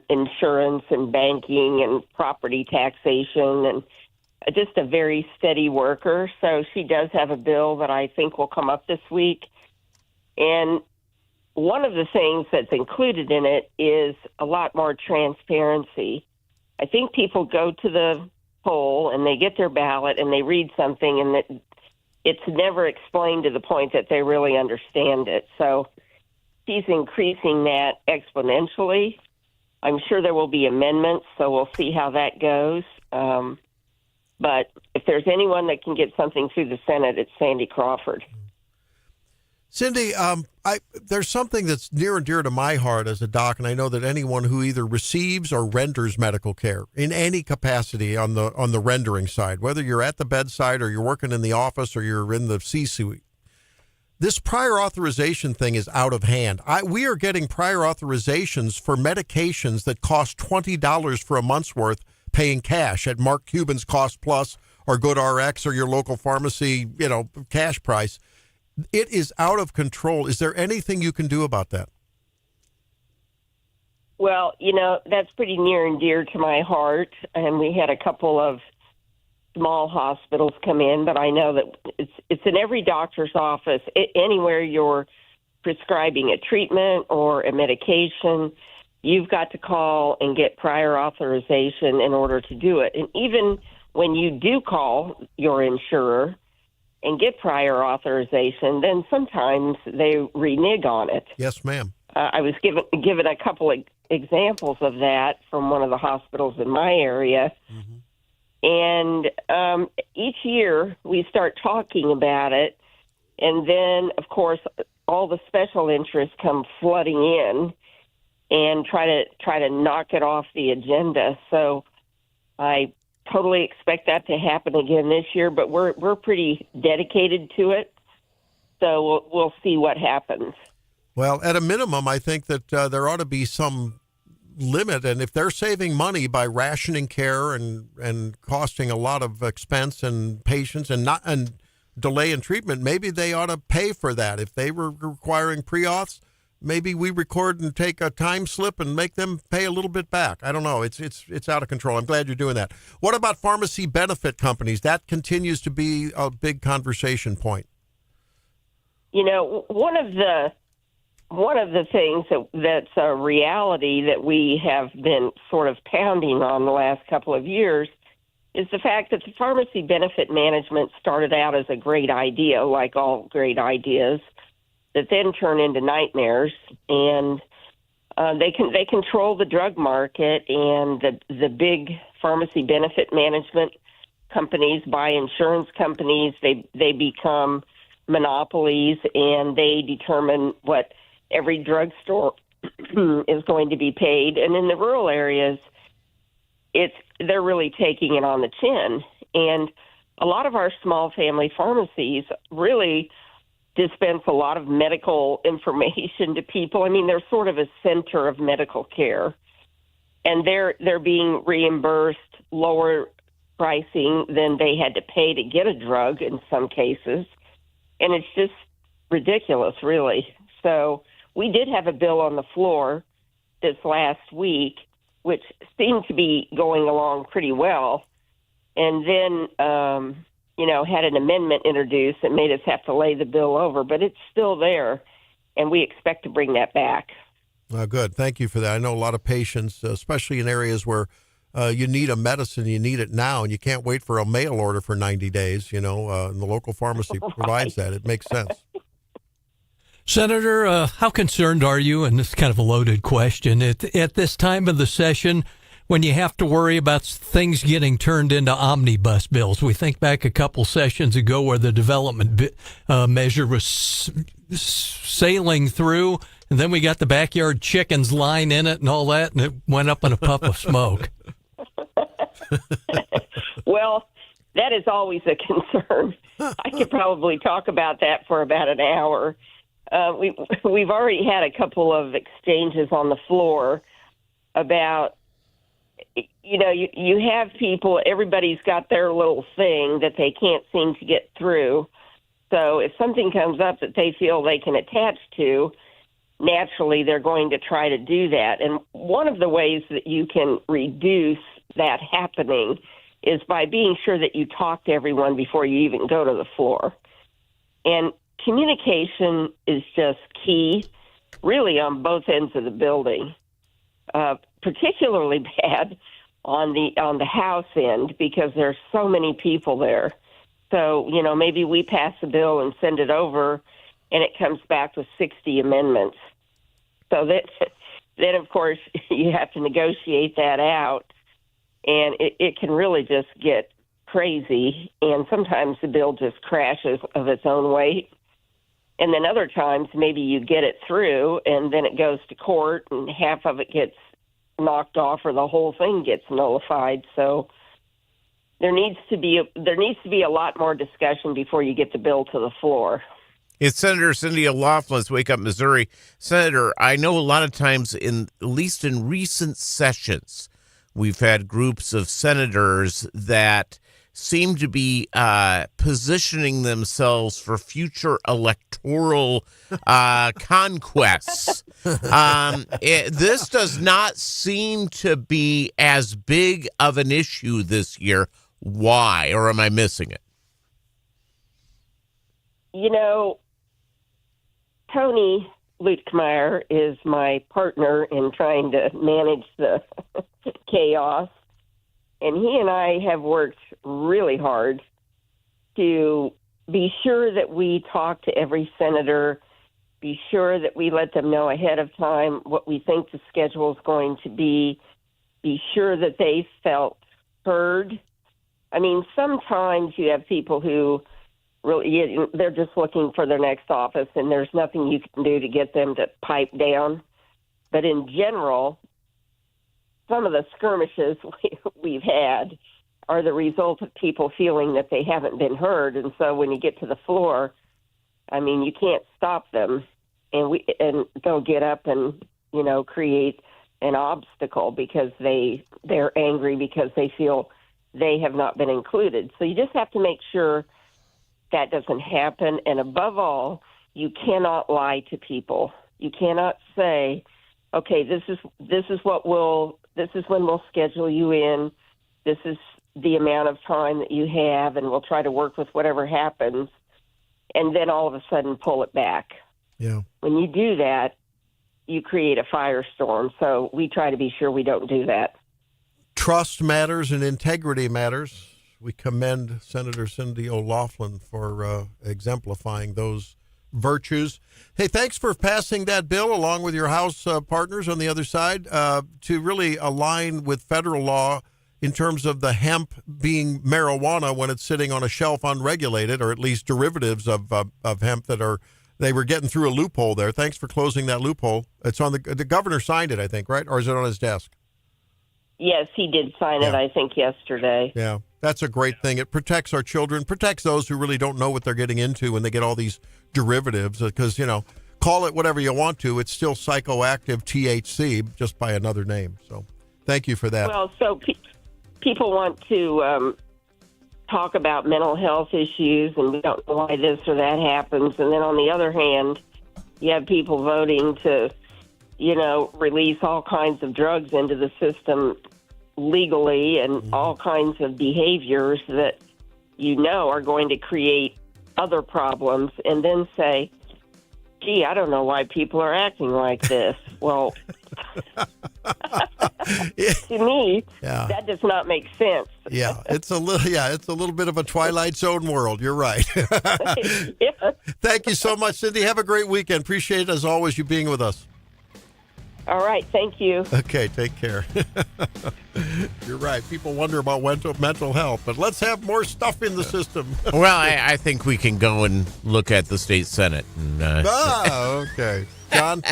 insurance and banking and property taxation, and just a very steady worker. So she does have a bill that I think will come up this week. And one of the things that's included in it is a lot more transparency. I think people go to the poll and they get their ballot and they read something, and it's never explained to the point that they really understand it. So she's increasing that exponentially. I'm sure there will be amendments, so we'll see how that goes. But if there's anyone that can get something through the Senate, it's Sandy Crawford. Cindy, there's something that's near and dear to my heart as a doc, and I know that anyone who either receives or renders medical care in any capacity on the rendering side, whether you're at the bedside or you're working in the office or you're in the C-suite, this prior authorization thing is out of hand. We are getting prior authorizations for medications that cost $20 for a month's worth, paying cash at Mark Cuban's Cost Plus or GoodRx or your local pharmacy, cash price. It is out of control. Is there anything you can do about that? Well, that's pretty near and dear to my heart. And we had a couple of small hospitals come in, but I know that it's in every doctor's office. Anywhere you're prescribing a treatment or a medication, you've got to call and get prior authorization in order to do it. And even when you do call your insurer and get prior authorization, then sometimes they renege on it. Yes, ma'am. I was given a couple of examples of that from one of the hospitals in my area. And each year we start talking about it, and then, of course, all the special interests come flooding in and try to knock it off the agenda. So I totally expect that to happen again this year, but we're pretty dedicated to it. So we'll see what happens. Well, at a minimum, I think that there ought to be some limit, and if they're saving money by rationing care and costing a lot of expense and patients and delay in treatment, maybe they ought to pay for that. If they were requiring pre-auths, maybe we record and take a time slip and make them pay a little bit back. I don't know. It's out of control. I'm glad you're doing that. What about pharmacy benefit companies? That continues to be a big conversation point. You know, one of the things that's a reality that we have been sort of pounding on the last couple of years is the fact that the pharmacy benefit management started out as a great idea, like all great ideas, that then turn into nightmares. And they control the drug market, and the big pharmacy benefit management companies buy insurance companies. They become monopolies, and they determine what every drugstore is going to be paid. And in the rural areas, they're really taking it on the chin. And a lot of our small family pharmacies really dispense a lot of medical information to people. I mean, they're sort of a center of medical care, and they're being reimbursed lower pricing than they had to pay to get a drug in some cases. And it's just ridiculous, really. So we did have a bill on the floor this last week, which seemed to be going along pretty well. And then, had an amendment introduced that made us have to lay the bill over. But it's still there, and we expect to bring that back. Good. Thank you for that. I know a lot of patients, especially in areas where you need a medicine, you need it now, and you can't wait for a mail order for 90 days, and the local pharmacy provides that. It makes sense. Senator, how concerned are you, and this is kind of a loaded question, at this time of the session when you have to worry about things getting turned into omnibus bills? We think back a couple sessions ago where the development measure was sailing through, and then we got the backyard chickens line in it and all that, and it went up in a puff of smoke. Well, that is always a concern. I could probably talk about that for about an hour. We've already had a couple of exchanges on the floor about, you have people, everybody's got their little thing that they can't seem to get through. So if something comes up that they feel they can attach to, naturally they're going to try to do that. And one of the ways that you can reduce that happening is by being sure that you talk to everyone before you even go to the floor. And communication is just key, really, on both ends of the building. Particularly bad on the House end because there's so many people there. So, maybe we pass a bill and send it over, and it comes back with 60 amendments. So then, of course, you have to negotiate that out, and it can really just get crazy, and sometimes the bill just crashes of its own weight. And then other times, maybe you get it through, and then it goes to court, and half of it gets knocked off, or the whole thing gets nullified. So there needs to be a lot more discussion before you get the bill to the floor. It's Senator Cindy O'Loughlin's Wake Up Missouri. Senator, I know a lot of times, at least in recent sessions, we've had groups of senators that seem to be positioning themselves for future electoral conquests. This does not seem to be as big of an issue this year. Why? Or am I missing it? you know, Tony Lutkmeyer is my partner in trying to manage the chaos. And he and I have worked really hard to be sure that we talk to every senator, be sure that we let them know ahead of time what we think the schedule is going to be sure that they felt heard. I mean, sometimes you have people who really, they're just looking for their next office, and there's nothing you can do to get them to pipe down. But in general, some of the skirmishes we've had are the result of people feeling that they haven't been heard. And so when you get to the floor, I mean, you can't stop them and go get up and, create an obstacle because they're angry because they feel they have not been included. So you just have to make sure that doesn't happen. And above all, you cannot lie to people. You cannot say, okay, this is when we'll schedule you in. This is the amount of time that you have, and we'll try to work with whatever happens. And then all of a sudden pull it back. Yeah. When you do that, you create a firestorm. So we try to be sure we don't do that. Trust matters and integrity matters. We commend Senator Cindy O'Loughlin for exemplifying those virtues. Hey, thanks for passing that bill along with your House partners on the other side to really align with federal law in terms of the hemp being marijuana when it's sitting on a shelf unregulated, or at least derivatives of hemp they were getting through a loophole there. Thanks for closing that loophole. It's on the governor signed it, I think, right? Or is it on his desk? Yes, he did sign it, I think, yesterday. Yeah, that's a great thing. It protects our children, protects those who really don't know what they're getting into when they get all these derivatives. Because, call it whatever you want to. It's still psychoactive THC, just by another name. So thank you for that. Well, so people want to talk about mental health issues, and we don't know why this or that happens. And then on the other hand, you have people voting to, release all kinds of drugs into the system legally and all kinds of behaviors that are going to create other problems, and then say, gee, I don't know why people are acting like this. Well, to me, that does not make sense. Yeah, it's a little bit of a Twilight Zone world. You're right. Yeah. Thank you so much, Cindy. Have a great weekend. Appreciate it, as always, you being with us. All right. Thank you. Okay. Take care. You're right. People wonder about mental health, but let's have more stuff in the system. Well, I think we can go and look at the state Senate. Okay. John,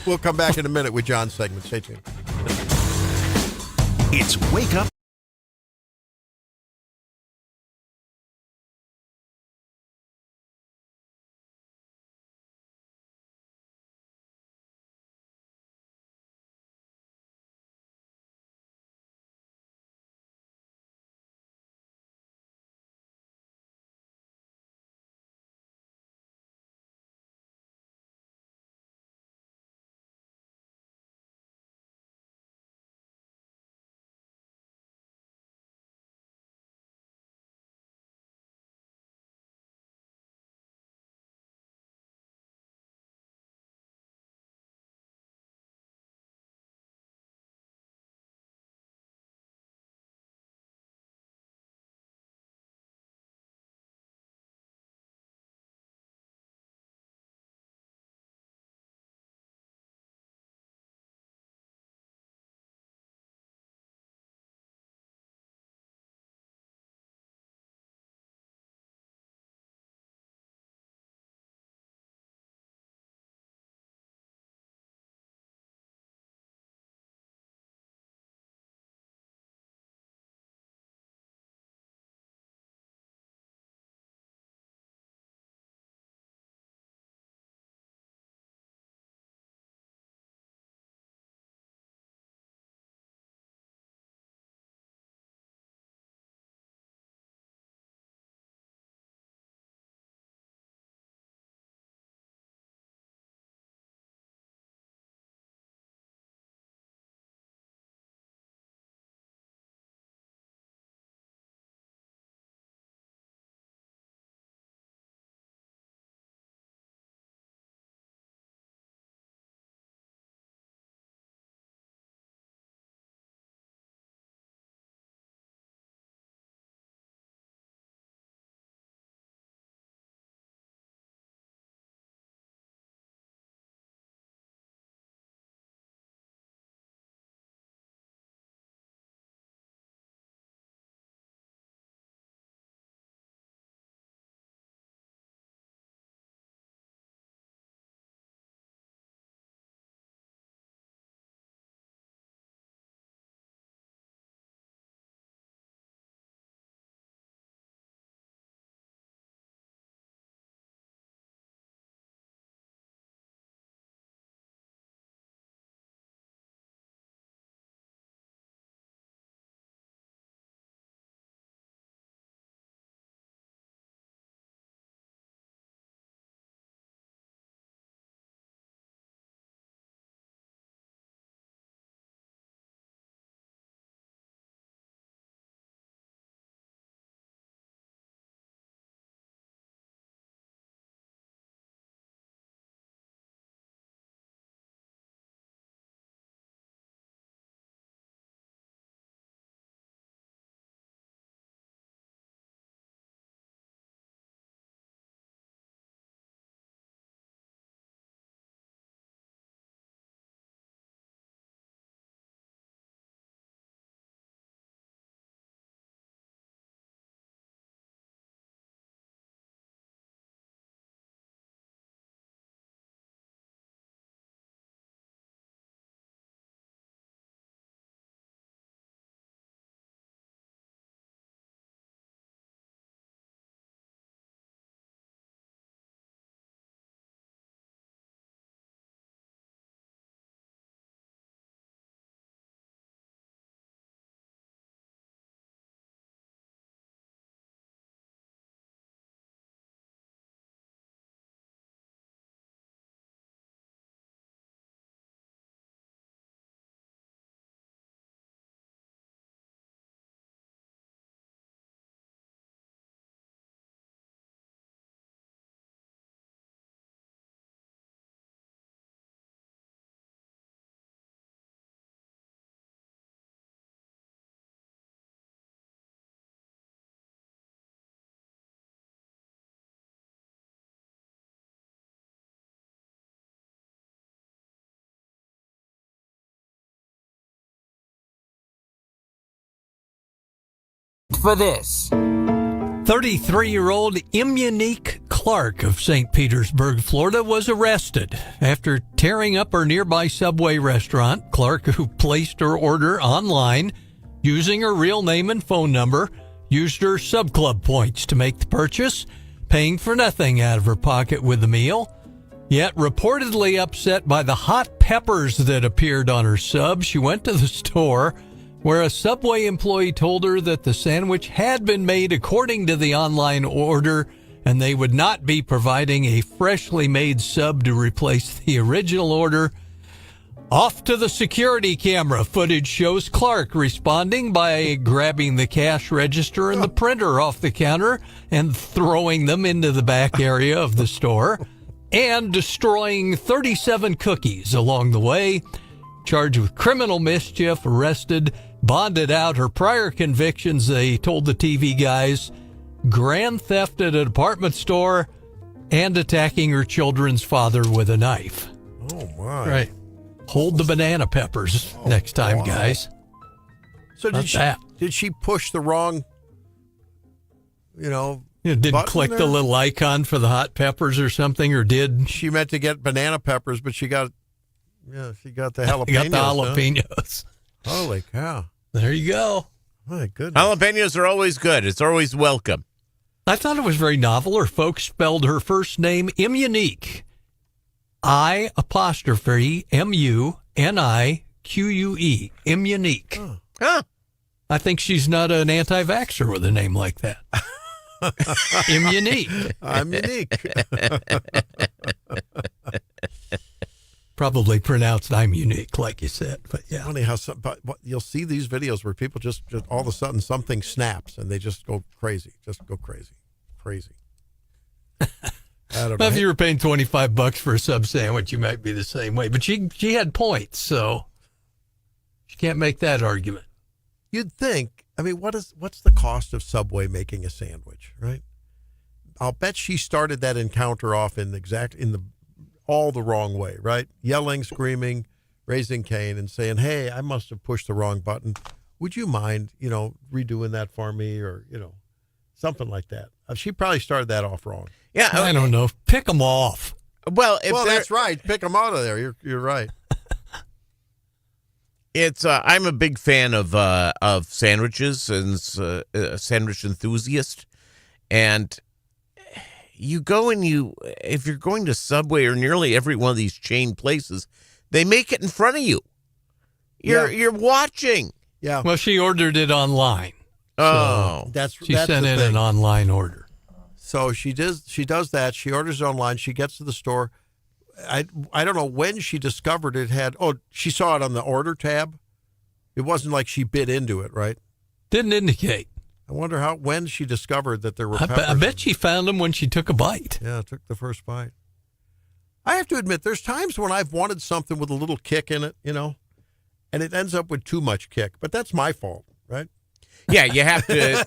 we'll come back in a minute with John's segment. Stay tuned. It's Wake Up for this. 33-year-old Immunique Clark of St. Petersburg, Florida, was arrested after tearing up her nearby Subway restaurant. Clark, who placed her order online using her real name and phone number, used her subclub points to make the purchase, paying for nothing out of her pocket with the meal. Yet reportedly upset by the hot peppers that appeared on her sub, she went to the store where a Subway employee told her that the sandwich had been made according to the online order and they would not be providing a freshly made sub to replace the original order. Off to the security camera. Footage shows Clark responding by grabbing the cash register and the printer off the counter and throwing them into the back area of the store and destroying 37 cookies along the way. Charged with criminal mischief, arrested, bonded out. Her prior convictions, they told the TV guys, grand theft at a department store and attacking her children's father with a knife. Oh, my. Right. Hold the banana peppers next time, guys. So did she push the wrong, didn't click there? the little icon for the hot peppers or something, or did? She meant to get banana peppers, but she got the jalapenos. Got the jalapenos. Huh? Holy cow. There you go. My goodness. Jalapenos are always good. It's always welcome. I thought it was very novel. Her folks spelled her first name Immunique. I''MUNIQUE. Immunique. Huh. I think she's not an anti-vaxxer with a name like that. Immunique. I'm unique. Probably pronounced I'm unique, like you said. But yeah. Funny how you'll see these videos where people just all of a sudden something snaps and they just go crazy. Crazy. I don't know. If you were paying $25 for a sub sandwich, you might be the same way. But she had points, so she can't make that argument. You'd think. I mean, what's the cost of Subway making a sandwich, right? I'll bet she started that encounter off all the wrong way, right? Yelling, screaming, raising Cain, and saying, "Hey, I must have pushed the wrong button. Would you mind, redoing that for me?" Or something like that. She probably started that off wrong. Yeah, I don't know. Pick them off. Well, that's right. Pick them out of there. You're right. It's I'm a big fan of sandwiches and a sandwich enthusiast, and you go and if you're going to Subway or nearly every one of these chain places, they make it in front of you. You're watching. Yeah. Well, she ordered it online. Oh, she sent in an online order. So she does that. She orders it online. She gets to the store. I don't know when she discovered it had. Oh, she saw it on the order tab. It wasn't like she bit into it, right? Didn't indicate. I wonder when she discovered that there were peppers. I bet she found them when she took a bite. Yeah, took the first bite. I have to admit, there's times when I've wanted something with a little kick in it, and it ends up with too much kick. But that's my fault, right? Yeah, you have to.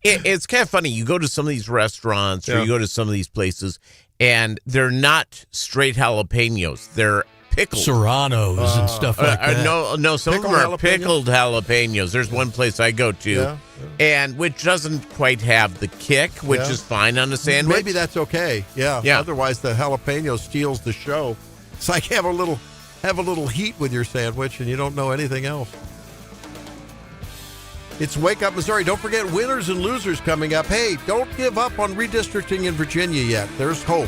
It's kind of funny. You go to some of these restaurants or you go to some of these places, and they're not straight jalapenos. They're pickled serranos and stuff like that. No, some of them are pickled jalapenos. There's one place I go to, and which doesn't quite have the kick, which is fine on a sandwich. Maybe that's okay. Yeah. Otherwise, the jalapeno steals the show. It's like have a little heat with your sandwich, and you don't know anything else. It's Wake Up Missouri. Don't forget winners and losers coming up. Hey, don't give up on redistricting in Virginia yet. There's hope.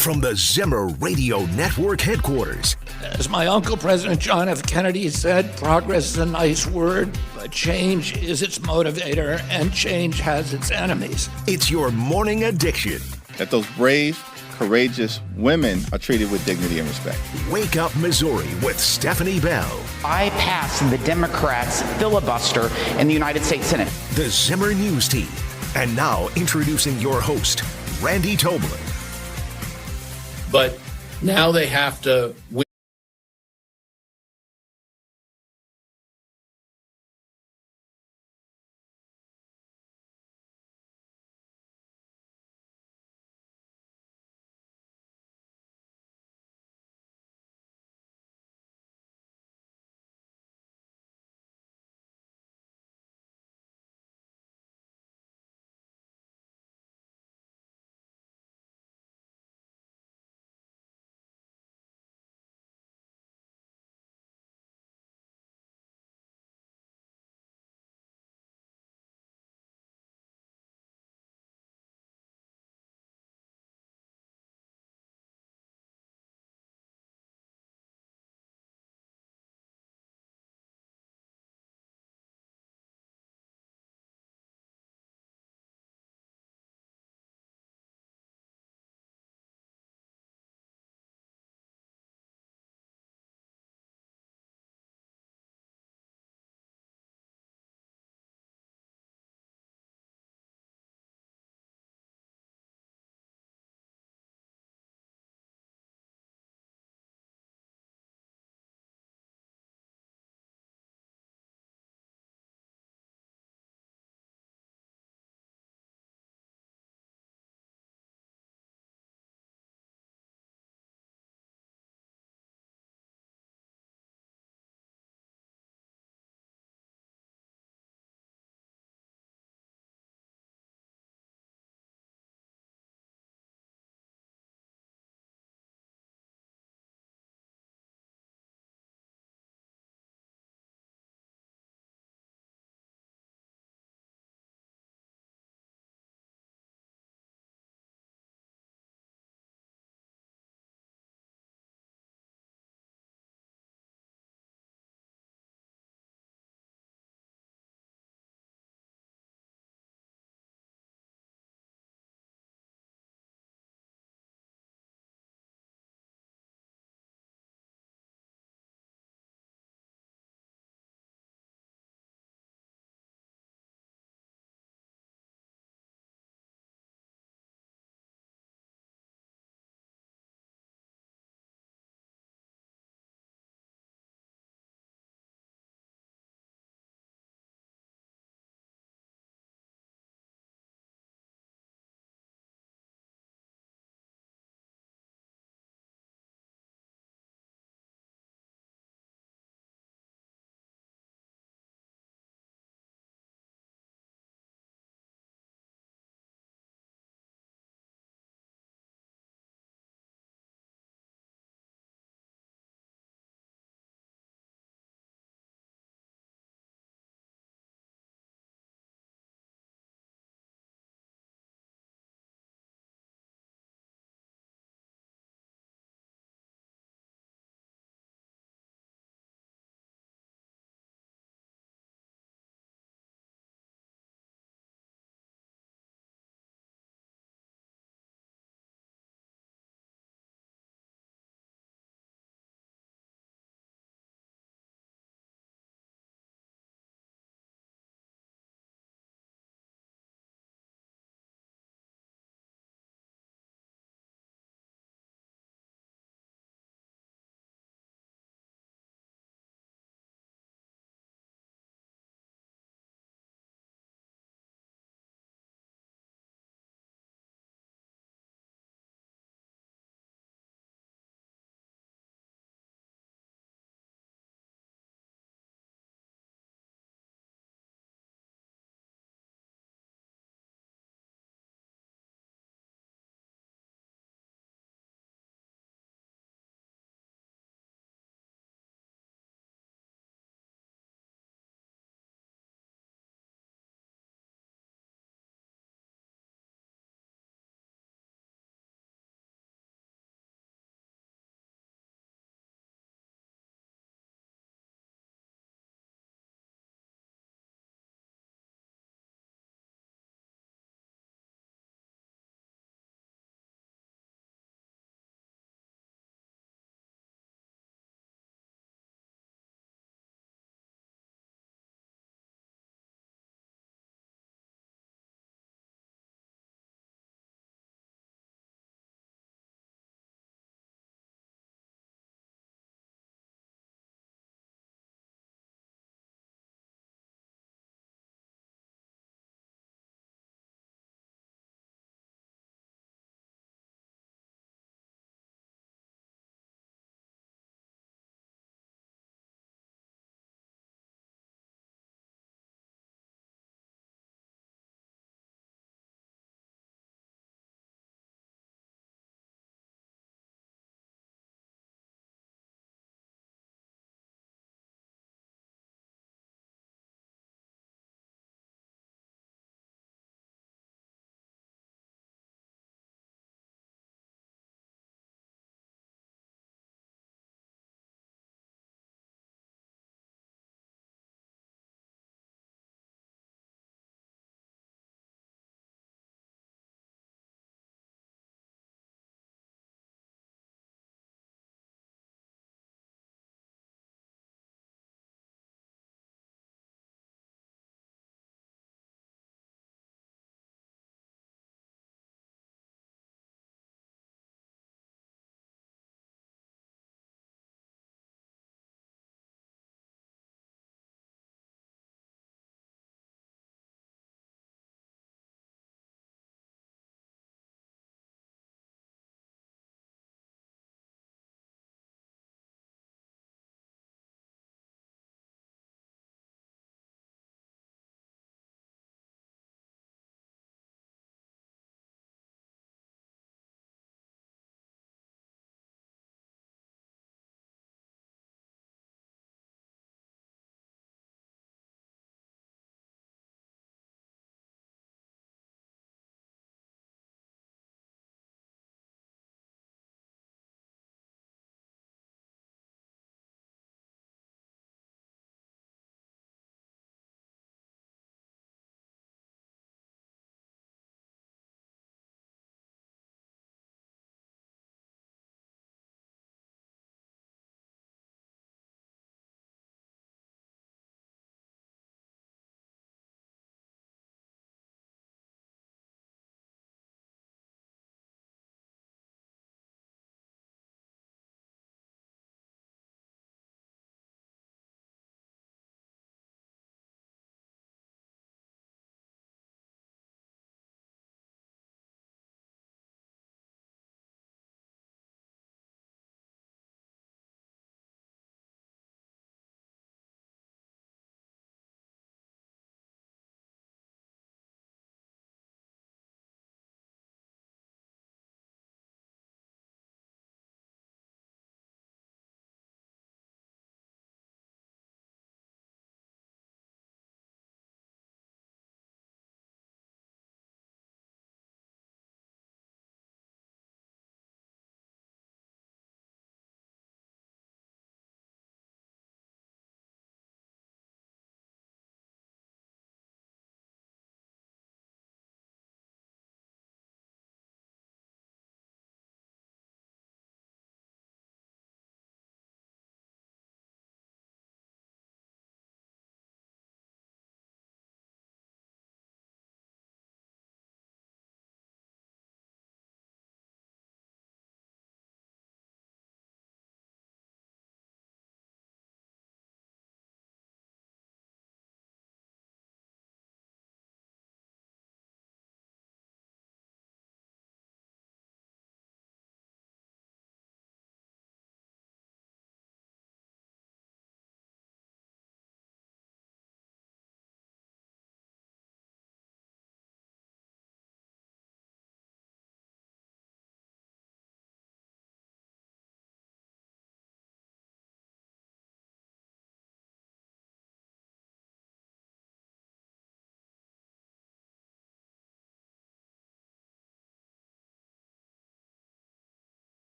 from the Zimmer Radio Network headquarters. As my uncle, President John F. Kennedy, said, progress is a nice word, but change is its motivator, and change has its enemies. It's your morning addiction. That those brave, courageous women are treated with dignity and respect. Wake Up Missouri with Stephanie Bell. Bypassing the Democrats' filibuster in the United States Senate. The Zimmer News Team. And now introducing your host, Randy Tobler. But now they have to win.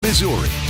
Missouri.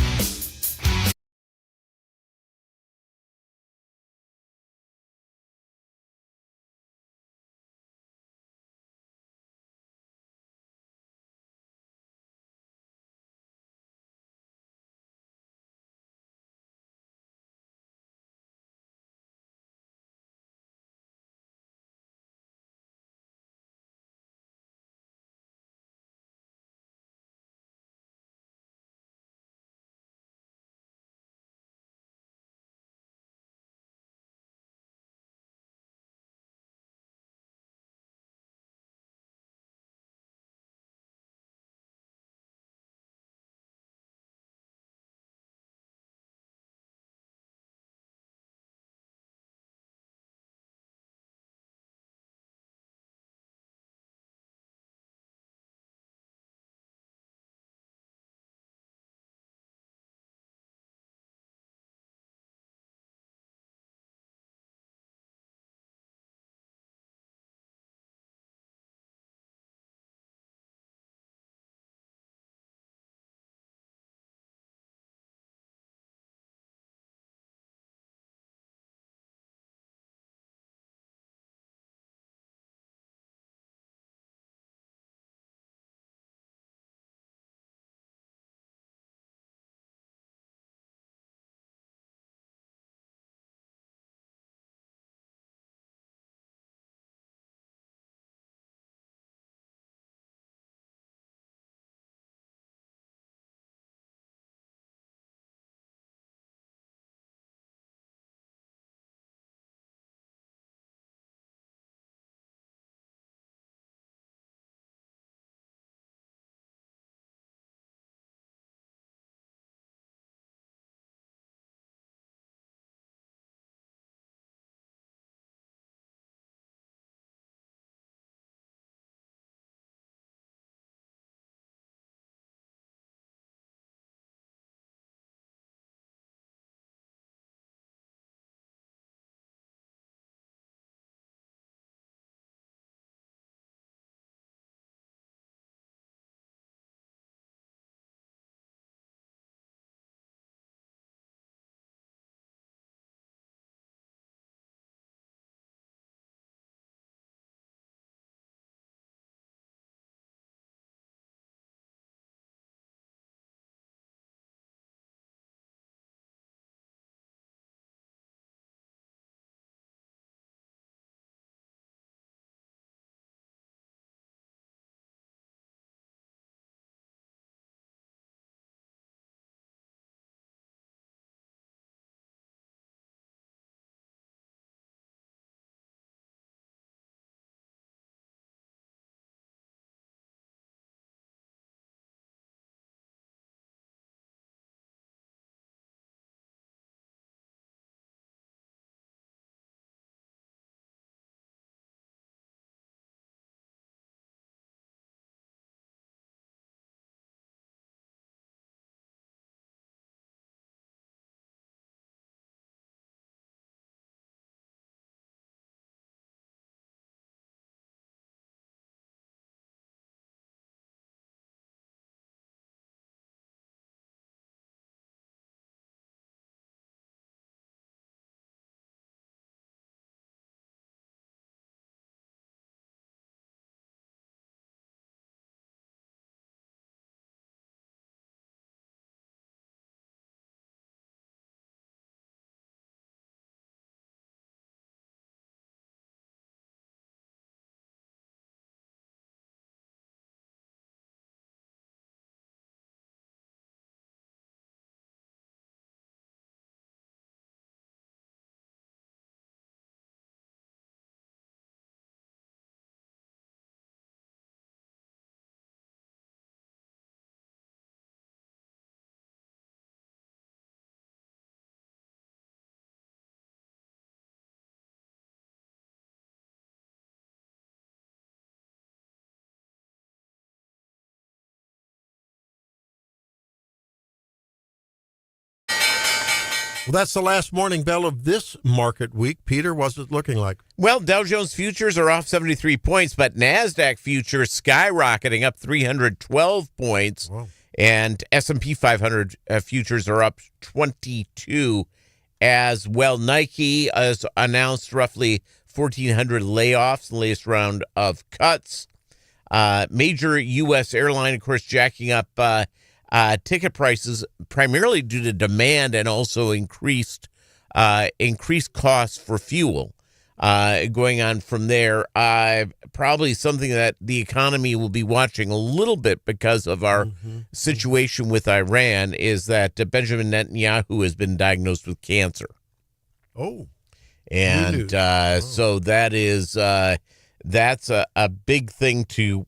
Well, that's the last morning bell of this market week. Peter, what's it looking like? Well, Dow Jones futures are off 73 points, but NASDAQ futures skyrocketing up 312 points. Wow. And S&P 500 futures are up 22 as well. Nike has announced roughly 1,400 layoffs in the latest round of cuts. Major U.S. airline, of course, jacking up ticket prices primarily due to demand and also increased costs for fuel. Going on from there, probably something that the economy will be watching a little bit because of our situation with Iran is that Benjamin Netanyahu has been diagnosed with cancer. Oh, and so that's a big thing to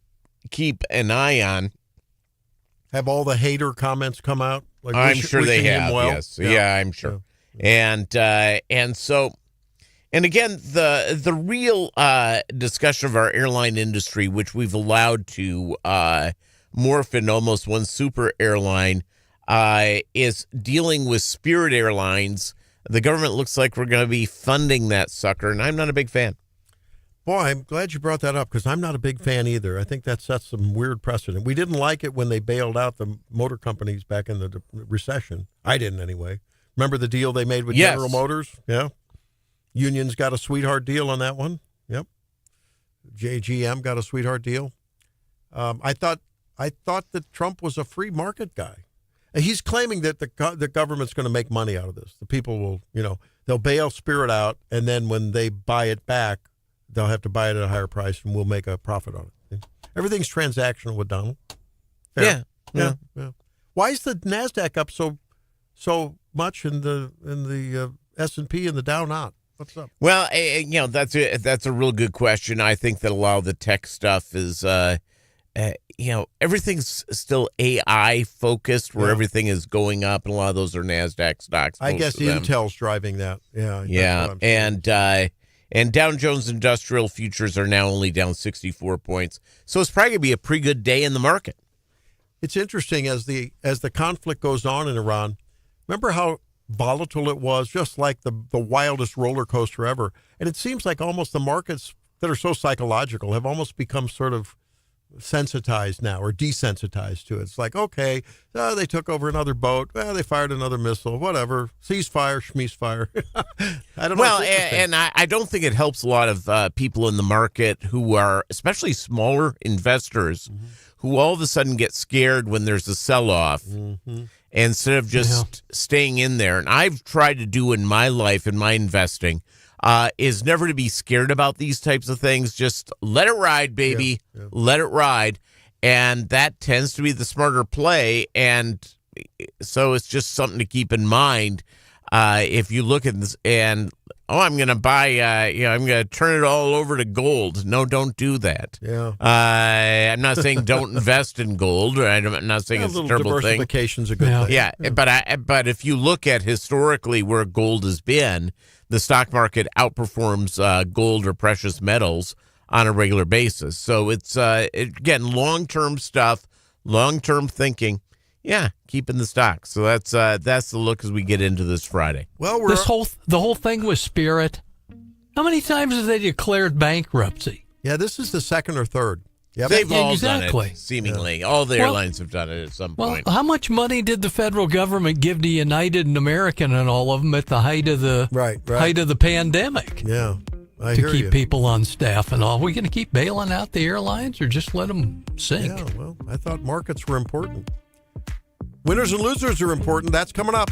keep an eye on. Have all the hater comments come out? Like I'm sure they have. Well? Yes, yeah, I'm sure. Yeah. And so. And again, the real discussion of our airline industry, which we've allowed to morph into almost one super airline, is dealing with Spirit Airlines. The government looks like we're going to be funding that sucker, and I'm not a big fan. Boy, I'm glad you brought that up because I'm not a big fan either. I think that sets some weird precedent. We didn't like it when they bailed out the motor companies back in the recession. I didn't anyway. Remember the deal they made with General Motors? Yeah. Union's got a sweetheart deal on that one. Yep. JGM got a sweetheart deal. I thought that Trump was a free market guy. And he's claiming that the government's going to make money out of this. The people will, they'll bail Spirit out, and then when they buy it back, they'll have to buy it at a higher price, and we'll make a profit on it. Everything's transactional with Donald. Fair. Yeah. Why is the NASDAQ up so much in the S&P and the Dow not? What's up? Well, that's a real good question. I think that a lot of the tech stuff is, everything's still AI focused, where everything is going up, and a lot of those are NASDAQ stocks. I guess Intel's driving that. Yeah, and Dow Jones Industrial Futures are now only down 64 points, so it's probably gonna be a pretty good day in the market. It's interesting as the conflict goes on in Iran. Remember how volatile it was, just like the wildest roller coaster ever. And it seems like almost the markets that are so psychological have almost become sort of sensitized now or desensitized to it. It's like, okay, they took over another boat. They fired another missile, whatever. Ceasefire, schmeasefire. I don't know. Well, and I don't think it helps a lot of people in the market who are, especially smaller investors, who all of a sudden get scared when there's a sell-off. Instead of just staying in there. And I've tried to do in my life, in my investing, is never to be scared about these types of things. Just let it ride, baby. Let it ride. And that tends to be the smarter play. And so it's just something to keep in mind. If you look at this and, I'm going to buy, I'm going to turn it all over to gold. No, don't do that. Yeah. I'm not saying don't invest in gold. I'm not saying it's a terrible thing. Diversification's a good thing. Yeah. But if you look at historically where gold has been, the stock market outperforms gold or precious metals on a regular basis. So it's, again, long-term stuff, long-term thinking. Yeah, keeping the stock. So that's the look as we get into this Friday. Well, the whole thing with Spirit. How many times have they declared bankruptcy? Yeah, this is the second or third. Yep. They've all done it, seemingly. All the airlines have done it at some point. How much money did the federal government give to United and American and all of them at the height of the height of the pandemic? Yeah. To keep people on staff and all. Are we going to keep bailing out the airlines or just let them sink? Yeah, well, I thought markets were important. Winners and losers are important. That's coming up.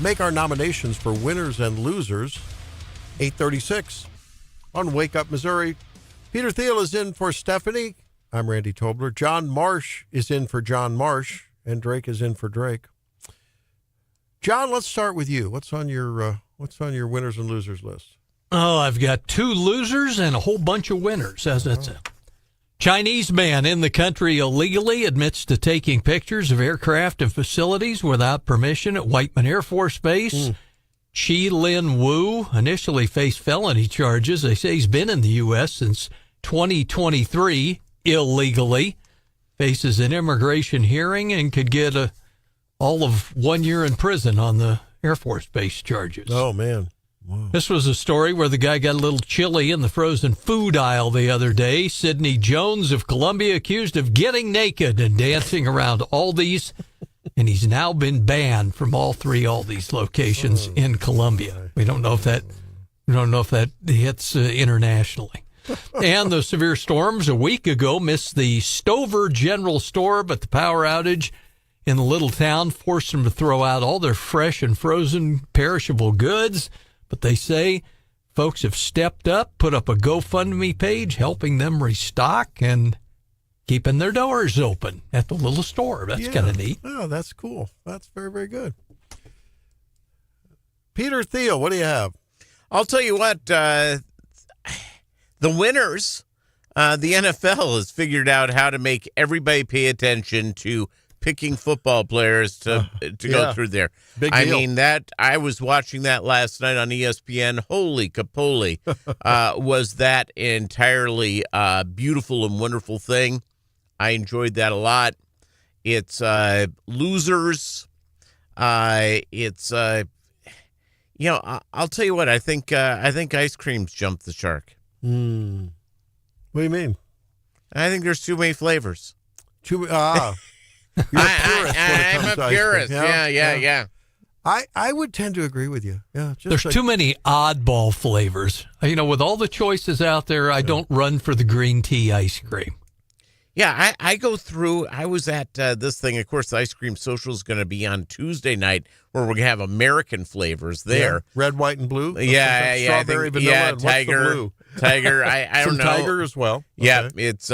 make our nominations for winners and losers. 8:36 on Wake Up Missouri. Peter Thiel is in for Stephanie. I'm Randy Tobler. John Marsh is in for John Marsh, and Drake is in for Drake. John, let's start with you. What's on your winners and losers list? Oh, I've got 2 losers and a whole bunch of winners. As that's a Chinese man in the country illegally admits to taking pictures of aircraft and facilities without permission at Whiteman Air Force Base. Chi Lin Wu initially faced felony charges. They say he's been in the U.S. since 2023 illegally, faces an immigration hearing, and could get all of 1 year in prison on the Air Force Base charges. Oh, man. Wow. This was a story where the guy got a little chilly in the frozen food aisle the other day. Sidney Jones of Columbia accused of getting naked and dancing around Aldi's, and he's now been banned from all 3 Aldi's locations in Columbia. We don't know if that hits internationally. And the severe storms a week ago missed the Stover General Store, but the power outage in the little town forced them to throw out all their fresh and frozen perishable goods. But they say folks have stepped up, put up a GoFundMe page, helping them restock and keeping their doors open at the little store. That's kind of neat. Oh, that's cool. That's very, very good. Peter Thiel, what do you have? I'll tell you what, the winners, the NFL has figured out how to make everybody pay attention to picking football players to go through there. Big deal. I mean, I was watching that last night on ESPN. Holy capoli, was that entirely beautiful and wonderful thing. I enjoyed that a lot. It's losers. It's I'll tell you what. I think ice cream's jumped the shark. What do you mean? I think there's too many flavors. I'm a purist. Yeah. I would tend to agree with you. Yeah, there's too many oddball flavors. With all the choices out there, I don't run for the green tea ice cream. Yeah, I go through. I was at this thing. Of course, the Ice Cream Social is going to be on Tuesday night, where we're going to have American flavors there. Yeah. Red, white, and blue. Strawberry, vanilla, and Tiger, what's the blue? Tiger. I don't know. Tiger as well. Yeah, Okay. it's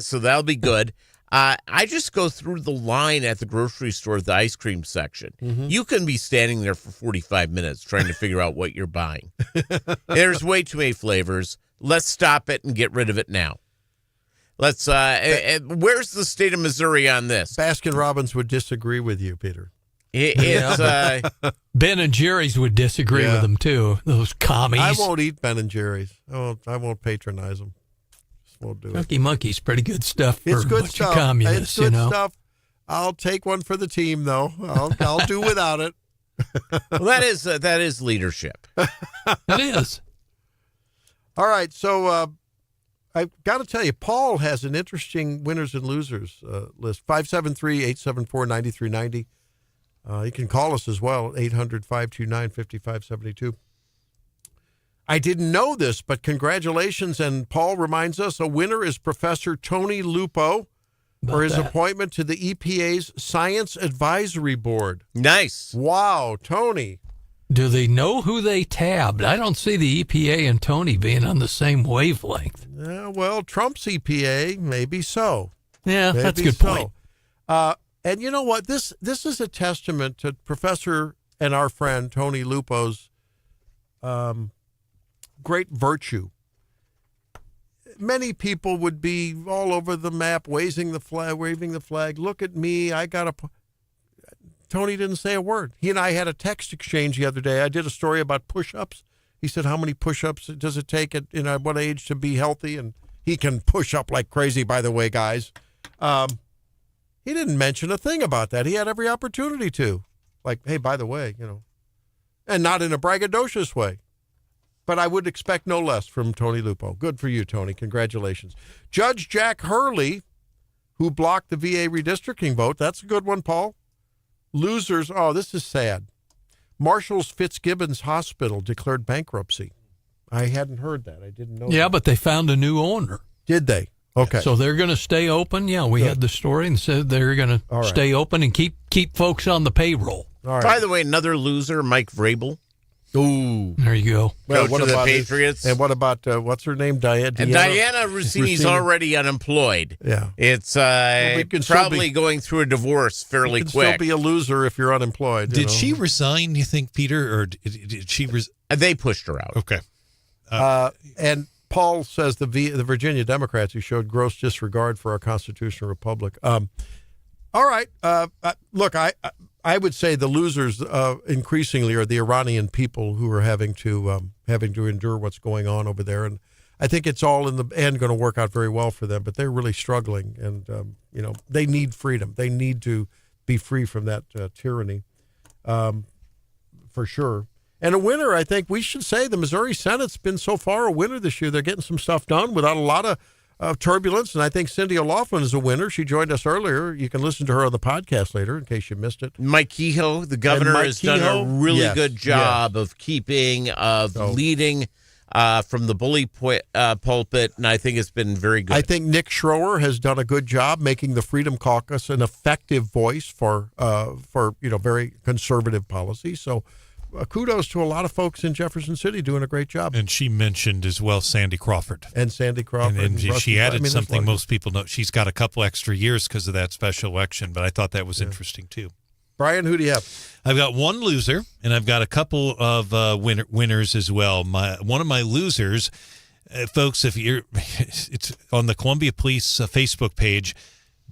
so that'll be good. I just go through the line at the grocery store, the ice cream section. Mm-hmm. You can be standing there for 45 minutes trying to figure out what you're buying. There's way too many flavors. Let's stop it and get rid of it now. Let's. Where's the state of Missouri on this? Baskin-Robbins would disagree with you, Peter. It's Ben and Jerry's would disagree with them too. Those commies. I won't eat Ben and Jerry's. I won't patronize them. Just won't do it. Chunky Monkey's pretty good stuff for It's a good bunch stuff. of communists. It's good stuff. I'll take one for the team, though. I'll do without it. Well, that is leadership. It is. All right, so I've got to tell you, Paul has an interesting winners and losers list. 573-874-9390. You can call us as well, 800-529-5572. I didn't know this, but congratulations, and Paul reminds us, a winner is Professor Tony Lupo for his appointment to the EPA's Science Advisory Board. Nice. Wow, Tony. Do they know who they tabbed? I don't see the EPA and Tony being on the same wavelength. Well, Trump's EPA, maybe so. Yeah, Maybe that's a good so. point. And you know what? This is a testament to Professor and our friend Tony Lupo's great virtue. Many people would be all over the map, waving the flag. Look at me. Tony didn't say a word. He and I had a text exchange the other day. I did a story about push-ups. He said, how many push-ups does it take at what age to be healthy? And he can push up like crazy, by the way, guys. He didn't mention a thing about that. He had every opportunity to. Like, hey, by the way, and not in a braggadocious way. But I would expect no less from Tony Lupo. Good for you, Tony. Congratulations. Judge Jack Hurley, who blocked the VA redistricting vote. That's a good one, Paul. Losers. Oh, this is sad. Marshall's Fitzgibbons Hospital declared bankruptcy. I hadn't heard that. I didn't know. Yeah, that. but they found a new owner. Did they? Okay. So they're going to stay open. Yeah, we had the story and said they're going to stay open and keep folks on the payroll. All right. By the way, another loser, Mike Vrabel. Ooh. There you go. Coach of the Patriots. And what about, what's her name? Diana Rossini's already unemployed. Yeah. It's probably going through a divorce fairly you can quick. still be a loser if you're unemployed. Did she resign, you think, Peter? Or did she They pushed her out. Okay. And Paul says the Virginia Democrats who showed gross disregard for our constitutional republic. All right. Look, I would say the losers increasingly are the Iranian people who are having to endure what's going on over there, and I think it's all in the end going to work out very well for them. But they're really struggling, and they need freedom. They need to be free from that tyranny, for sure. And a winner, I think we should say, the Missouri Senate's been so far a winner this year. They're getting some stuff done without a lot of turbulence, and I think Cindy O'Loughlin is a winner. She joined us earlier. You can listen to her on the podcast later in case you missed it. Mike Kehoe, the governor, has done a really good job of leading from the bully pulpit, and I think it's been very good. I think Nick Schroer has done a good job making the Freedom Caucus an effective voice for very conservative policy. So kudos to a lot of folks in Jefferson City doing a great job. And she mentioned as well Sandy Crawford. And Sandy Crawford. And she added something most people know. She's got a couple extra years because of that special election, but I thought that was interesting too. Brian, who do you have? I've got one loser, and I've got a couple of winners as well. One of my losers, folks, it's on the Columbia Police Facebook page.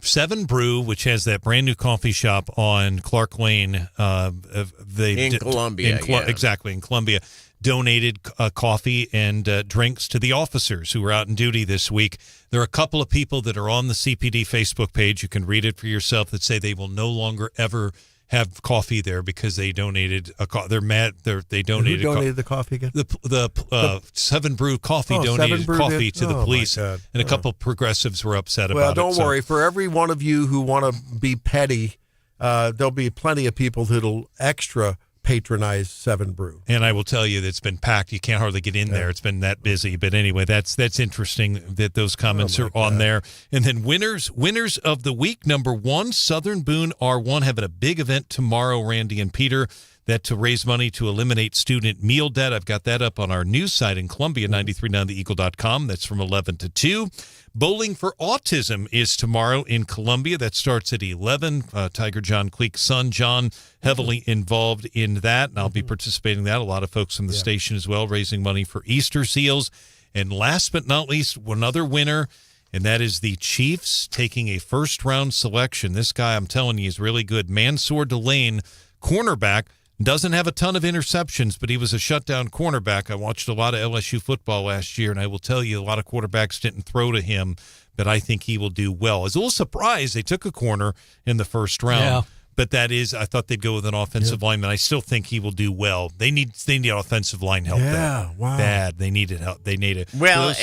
7 Brew, which has that brand new coffee shop on Clark Lane, in Columbia, exactly in Columbia, donated coffee and drinks to the officers who were out on duty this week. There are a couple of people that are on the CPD Facebook page. You can read it for yourself that say they will no longer ever have coffee there because they donated they're mad. They donated. Who donated the coffee again? The 7 Brew Coffee donated coffee to the police, and a couple progressives were upset about it. Well, don't worry. For every one of you who want to be petty, there'll be plenty of people who'll extra patronize 7 Brew. And I will tell you that it's been packed. You can't hardly get in there. It's been that busy. But anyway, that's interesting that those comments are on there. And then winners of the week. Number 1, Southern Boone R1 having a big event tomorrow, Randy and Peter, that to raise money to eliminate student meal debt. I've got that up on our news site in Columbia, 939theeagle.com. That's from 11 to 2. Bowling for Autism is tomorrow in Columbia. That starts at 11. Tiger John Cleek's son, John, heavily involved in that, and I'll be participating in that. A lot of folks from the station as well, raising money for Easter seals. And last but not least, another winner, and that is the Chiefs taking a first-round selection. This guy, I'm telling you, is really good. Mansour Delane, cornerback. Doesn't have a ton of interceptions, but he was a shutdown cornerback. I watched a lot of LSU football last year, and I will tell you a lot of quarterbacks didn't throw to him, but I think he will do well. I was a little surprised they took a corner in the first round, but I thought they'd go with an offensive lineman. I still think he will do well. They need offensive line help. Bad. They needed help. They need it. Well,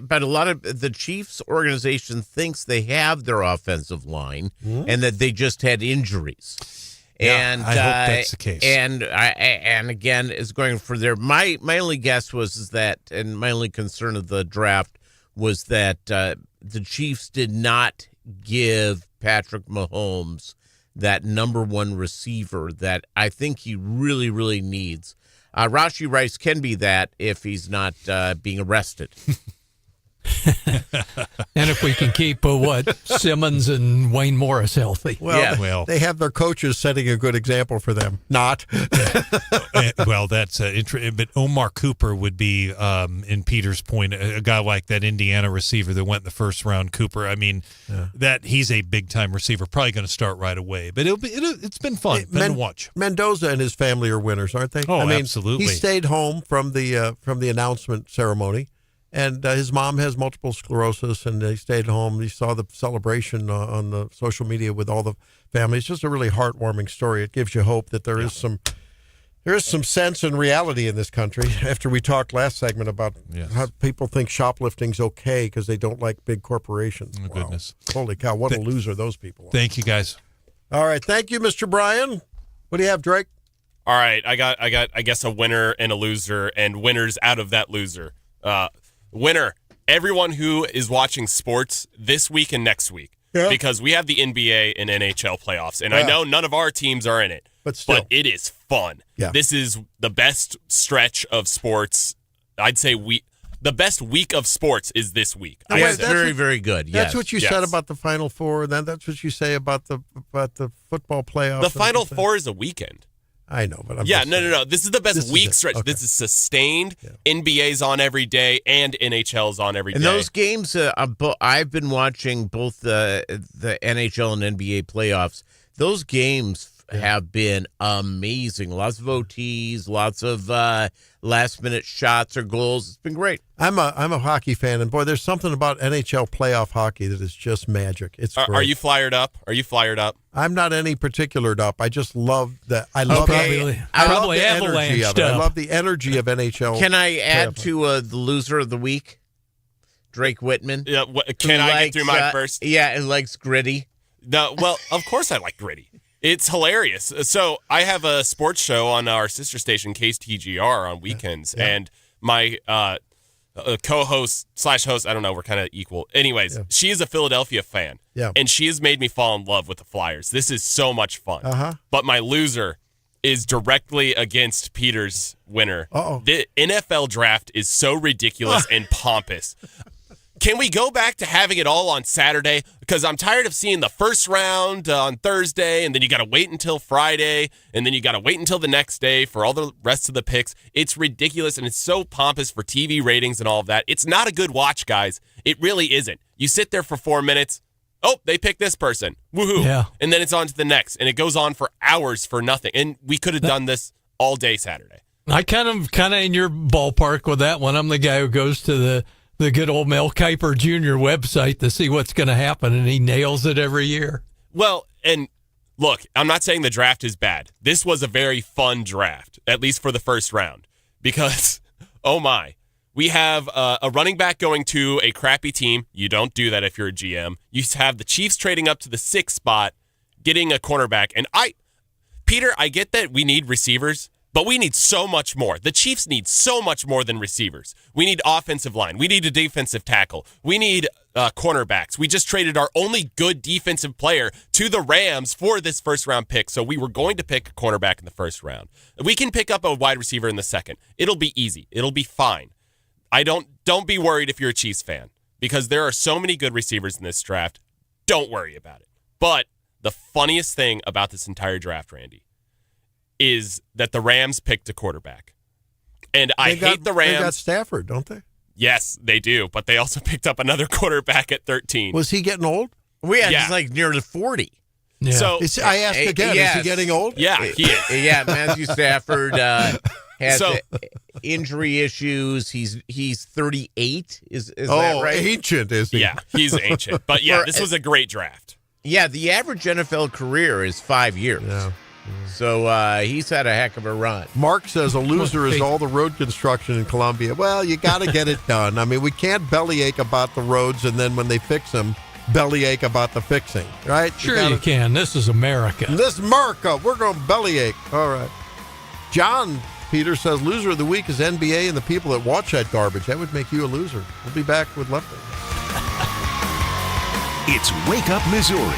but a lot of the Chiefs organization thinks they have their offensive line and that they just had injuries. And I hope that's the case. And again, is going for their. My only guess was that, and my only concern of the draft was that the Chiefs did not give Patrick Mahomes that number 1 receiver that I think he really, really needs. Rashee Rice can be that if he's not being arrested. And if we can keep Simmons and Wayne Morris healthy. Well, they have their coaches setting a good example for them. Not. Well, that's interesting. But Omar Cooper would be, in Peter's point, a guy like that Indiana receiver that went in the first round. Cooper. I mean, that he's a big time receiver. Probably going to start right away. But it's been fun. Fun to watch. Mendoza and his family are winners, aren't they? Oh, absolutely. He stayed home from the announcement ceremony. And his mom has multiple sclerosis, and they stayed home. He saw the celebration on the social media with all the family. It's just a really heartwarming story. It gives you hope that there is some sense and reality in this country. After we talked last segment about how people think shoplifting's okay because they don't like big corporations. Oh, goodness. Holy cow, what a loser those people are. Thank you, guys. All right, thank you, Mr. Bryan. What do you have, Drake? All right, I got I guess a winner and a loser, and winners out of that loser. Winner, everyone who is watching sports this week and next week, because we have the NBA and NHL playoffs, and I know none of our teams are in it, But still. But it is fun. Yeah. This is the best stretch of sports. I'd say the best week of sports is this week. Yeah, it's very, very good. That's what you said about the Final Four, and then that's what you say about the football playoffs. The Final Four is a weekend. I know, but no. This is the best week stretch. Okay. This is sustained. Yeah. NBA's on every day, and NHL's on every day. And those games, I've been watching both the NHL and NBA playoffs. Those games have been amazing. Lots of OTs, lots of last-minute shots or goals. It's been great. I'm a hockey fan, and boy, there's something about NHL playoff hockey that is just magic. It's great. Are you fired up? I'm not any particular up. I just love that. I love probably the energy of it. I love the energy of NHL. Can I add to the loser of the week? Drake Whitman. Yeah, can I get through my first? Yeah, and likes gritty. No, well, of course I like gritty. It's hilarious. So I have a sports show on our sister station, KTGR, on weekends, and my co-host / host, I don't know, we're kind of equal. Anyways, she is a Philadelphia fan, and she has made me fall in love with the Flyers. This is so much fun. But my loser is directly against Peter's winner. The NFL draft is so ridiculous and pompous. Can we go back to having it all on Saturday? Because I'm tired of seeing the first round on Thursday, and then you got to wait until Friday, and then you got to wait until the next day for all the rest of the picks. It's ridiculous, and it's so pompous for TV ratings and all of that. It's not a good watch, guys. It really isn't. You sit there for 4 minutes. Oh, they picked this person. Woohoo. Yeah. And then it's on to the next, and it goes on for hours for nothing. And we could have done this all day Saturday. I kind of in your ballpark with that one. I'm the guy who goes to the good old Mel Kiper Jr. website to see what's going to happen, and he nails it every year. Well, and look, I'm not saying the draft is bad. This was a very fun draft, at least for the first round, because, oh my, we have a running back going to a crappy team. You don't do that if you're a GM. You have the Chiefs trading up to the 6th spot, getting a cornerback. And Peter, I get that we need receivers, but we need so much more. The Chiefs need so much more than receivers. We need offensive line. We need a defensive tackle. We need cornerbacks. We just traded our only good defensive player to the Rams for this first-round pick, so we were going to pick a cornerback in the first round. We can pick up a wide receiver in the second. It'll be easy. It'll be fine. Don't be worried if you're a Chiefs fan, because there are so many good receivers in this draft. Don't worry about it. But the funniest thing about this entire draft, Randy, is that the Rams picked a quarterback. And I hate the Rams. They got Stafford, don't they? Yes, they do. But they also picked up another quarterback at 13. Was he getting old? He's like near the 40. Yeah. So I ask again, is he getting old? Yeah, he is. Yeah, Matthew Stafford has injury issues. He's 38. Is that right? Ancient, is he? Yeah, he's ancient. But yeah, this was a great draft. Yeah, the average NFL career is 5 years. Yeah. So he's had a heck of a run. Mark says a loser is all the road construction in Columbia. Well, you got to get it done. I mean, we can't bellyache about the roads and then when they fix them, bellyache about the fixing, right? Sure you can. This is America. This is America. We're going to bellyache. All right. John Peter says loser of the week is NBA and the people that watch that garbage. That would make you a loser. We'll be back with Lefty. It's Wake Up Missouri.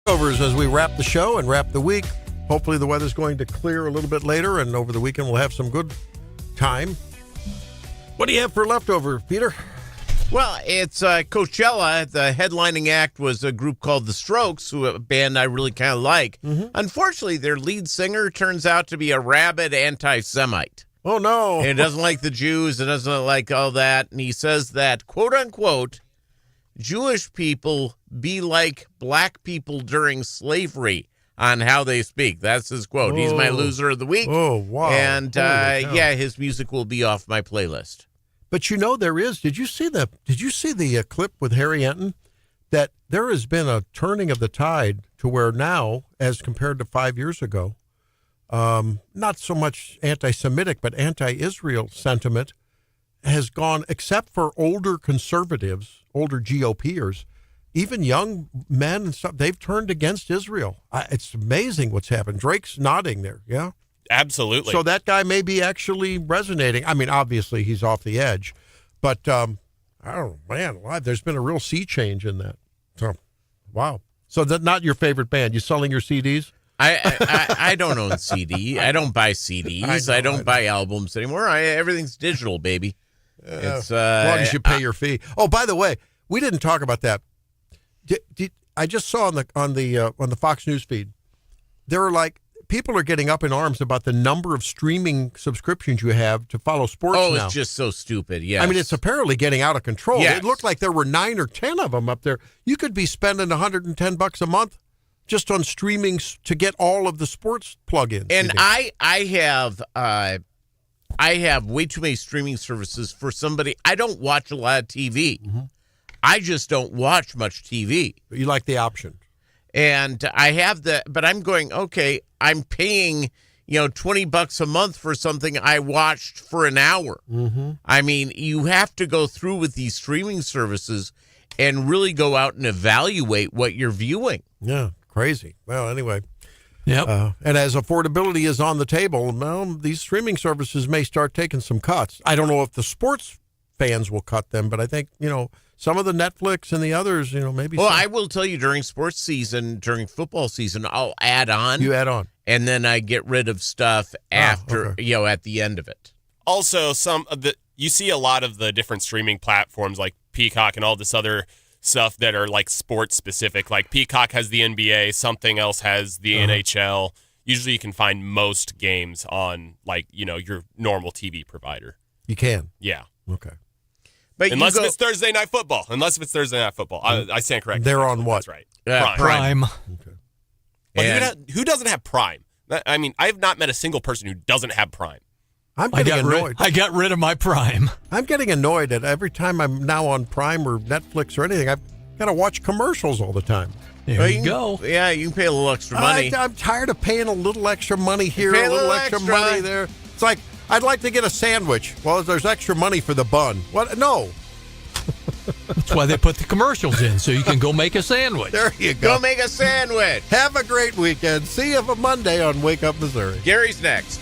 Overs as we wrap the show and wrap the week. Hopefully the weather's going to clear a little bit later, and over the weekend we'll have some good time. What do you have for leftover, Peter? Well, it's Coachella. The headlining act was a group called The Strokes, a band I really kind of like. Unfortunately, their lead singer turns out to be a rabid anti-Semite. Oh, no. He doesn't like the Jews and doesn't like all that. And he says that, quote unquote, Jewish people be like black people during slavery on how they speak. That's his quote. He's my loser of the week. Oh, wow. And, his music will be off my playlist. But you know there is. Did you see the clip with Harry Enton? That there has been a turning of the tide to where now, as compared to 5 years ago, not so much anti-Semitic, but anti-Israel sentiment has gone, except for older conservatives, older GOPers, even young men and stuff, they've turned against Israel. It's amazing what's happened. Drake's nodding there, yeah? Absolutely. So that guy may be actually resonating. I mean, obviously he's off the edge, but I don't know, man, there's been a real sea change in that. So, wow. So that's not your favorite band. You selling your CDs? I don't own CD. I don't buy CDs. I don't buy albums anymore. Everything's digital, baby. It's as long as you pay your fee. Oh, by the way, we didn't talk about that. I just saw on the Fox News feed, there are people are getting up in arms about the number of streaming subscriptions you have to follow sports now. Oh, it's just so stupid, yes. I mean, it's apparently getting out of control. Yes. It looked like there were 9 or 10 of them up there. You could be spending $110 a month just on streaming to get all of the sports plugins. And I have way too many streaming services for somebody. I don't watch a lot of TV. I just don't watch much TV. You like the option. And I have but I'm going, okay, I'm paying, $20 a month for something I watched for an hour. I mean, you have to go through with these streaming services and really go out and evaluate what you're viewing. Yeah, crazy. Well, anyway. Yep. And as affordability is on the table, well, these streaming services may start taking some cuts. I don't know if the sports fans will cut them, but I think, some of the Netflix and the others, maybe. Well, I will tell you during sports season, during football season, I'll add on. You add on. And then I get rid of stuff after, at the end of it. Also, you see a lot of the different streaming platforms like Peacock and all this other stuff that are like sports specific. Like Peacock has the NBA, something else has the NHL. Usually you can find most games on your normal TV provider. You can? Yeah. Okay. But unless if it's Thursday Night Football. I stand corrected. They're on what? That's right. Prime. Okay. But who doesn't have Prime? I mean, I have not met a single person who doesn't have Prime. I'm getting annoyed. I got rid of my Prime. I'm getting annoyed that every time I'm now on Prime or Netflix or anything, I've got to watch commercials all the time. There you go. Yeah, you can pay a little extra money. I'm tired of paying a little extra money here, a little extra money there. It's like, I'd like to get a sandwich. Well, there's extra money for the bun. What? No. That's why they put the commercials in, so you can go make a sandwich. There you go. Go make a sandwich. Have a great weekend. See you on Monday on Wake Up Missouri. Gary's next.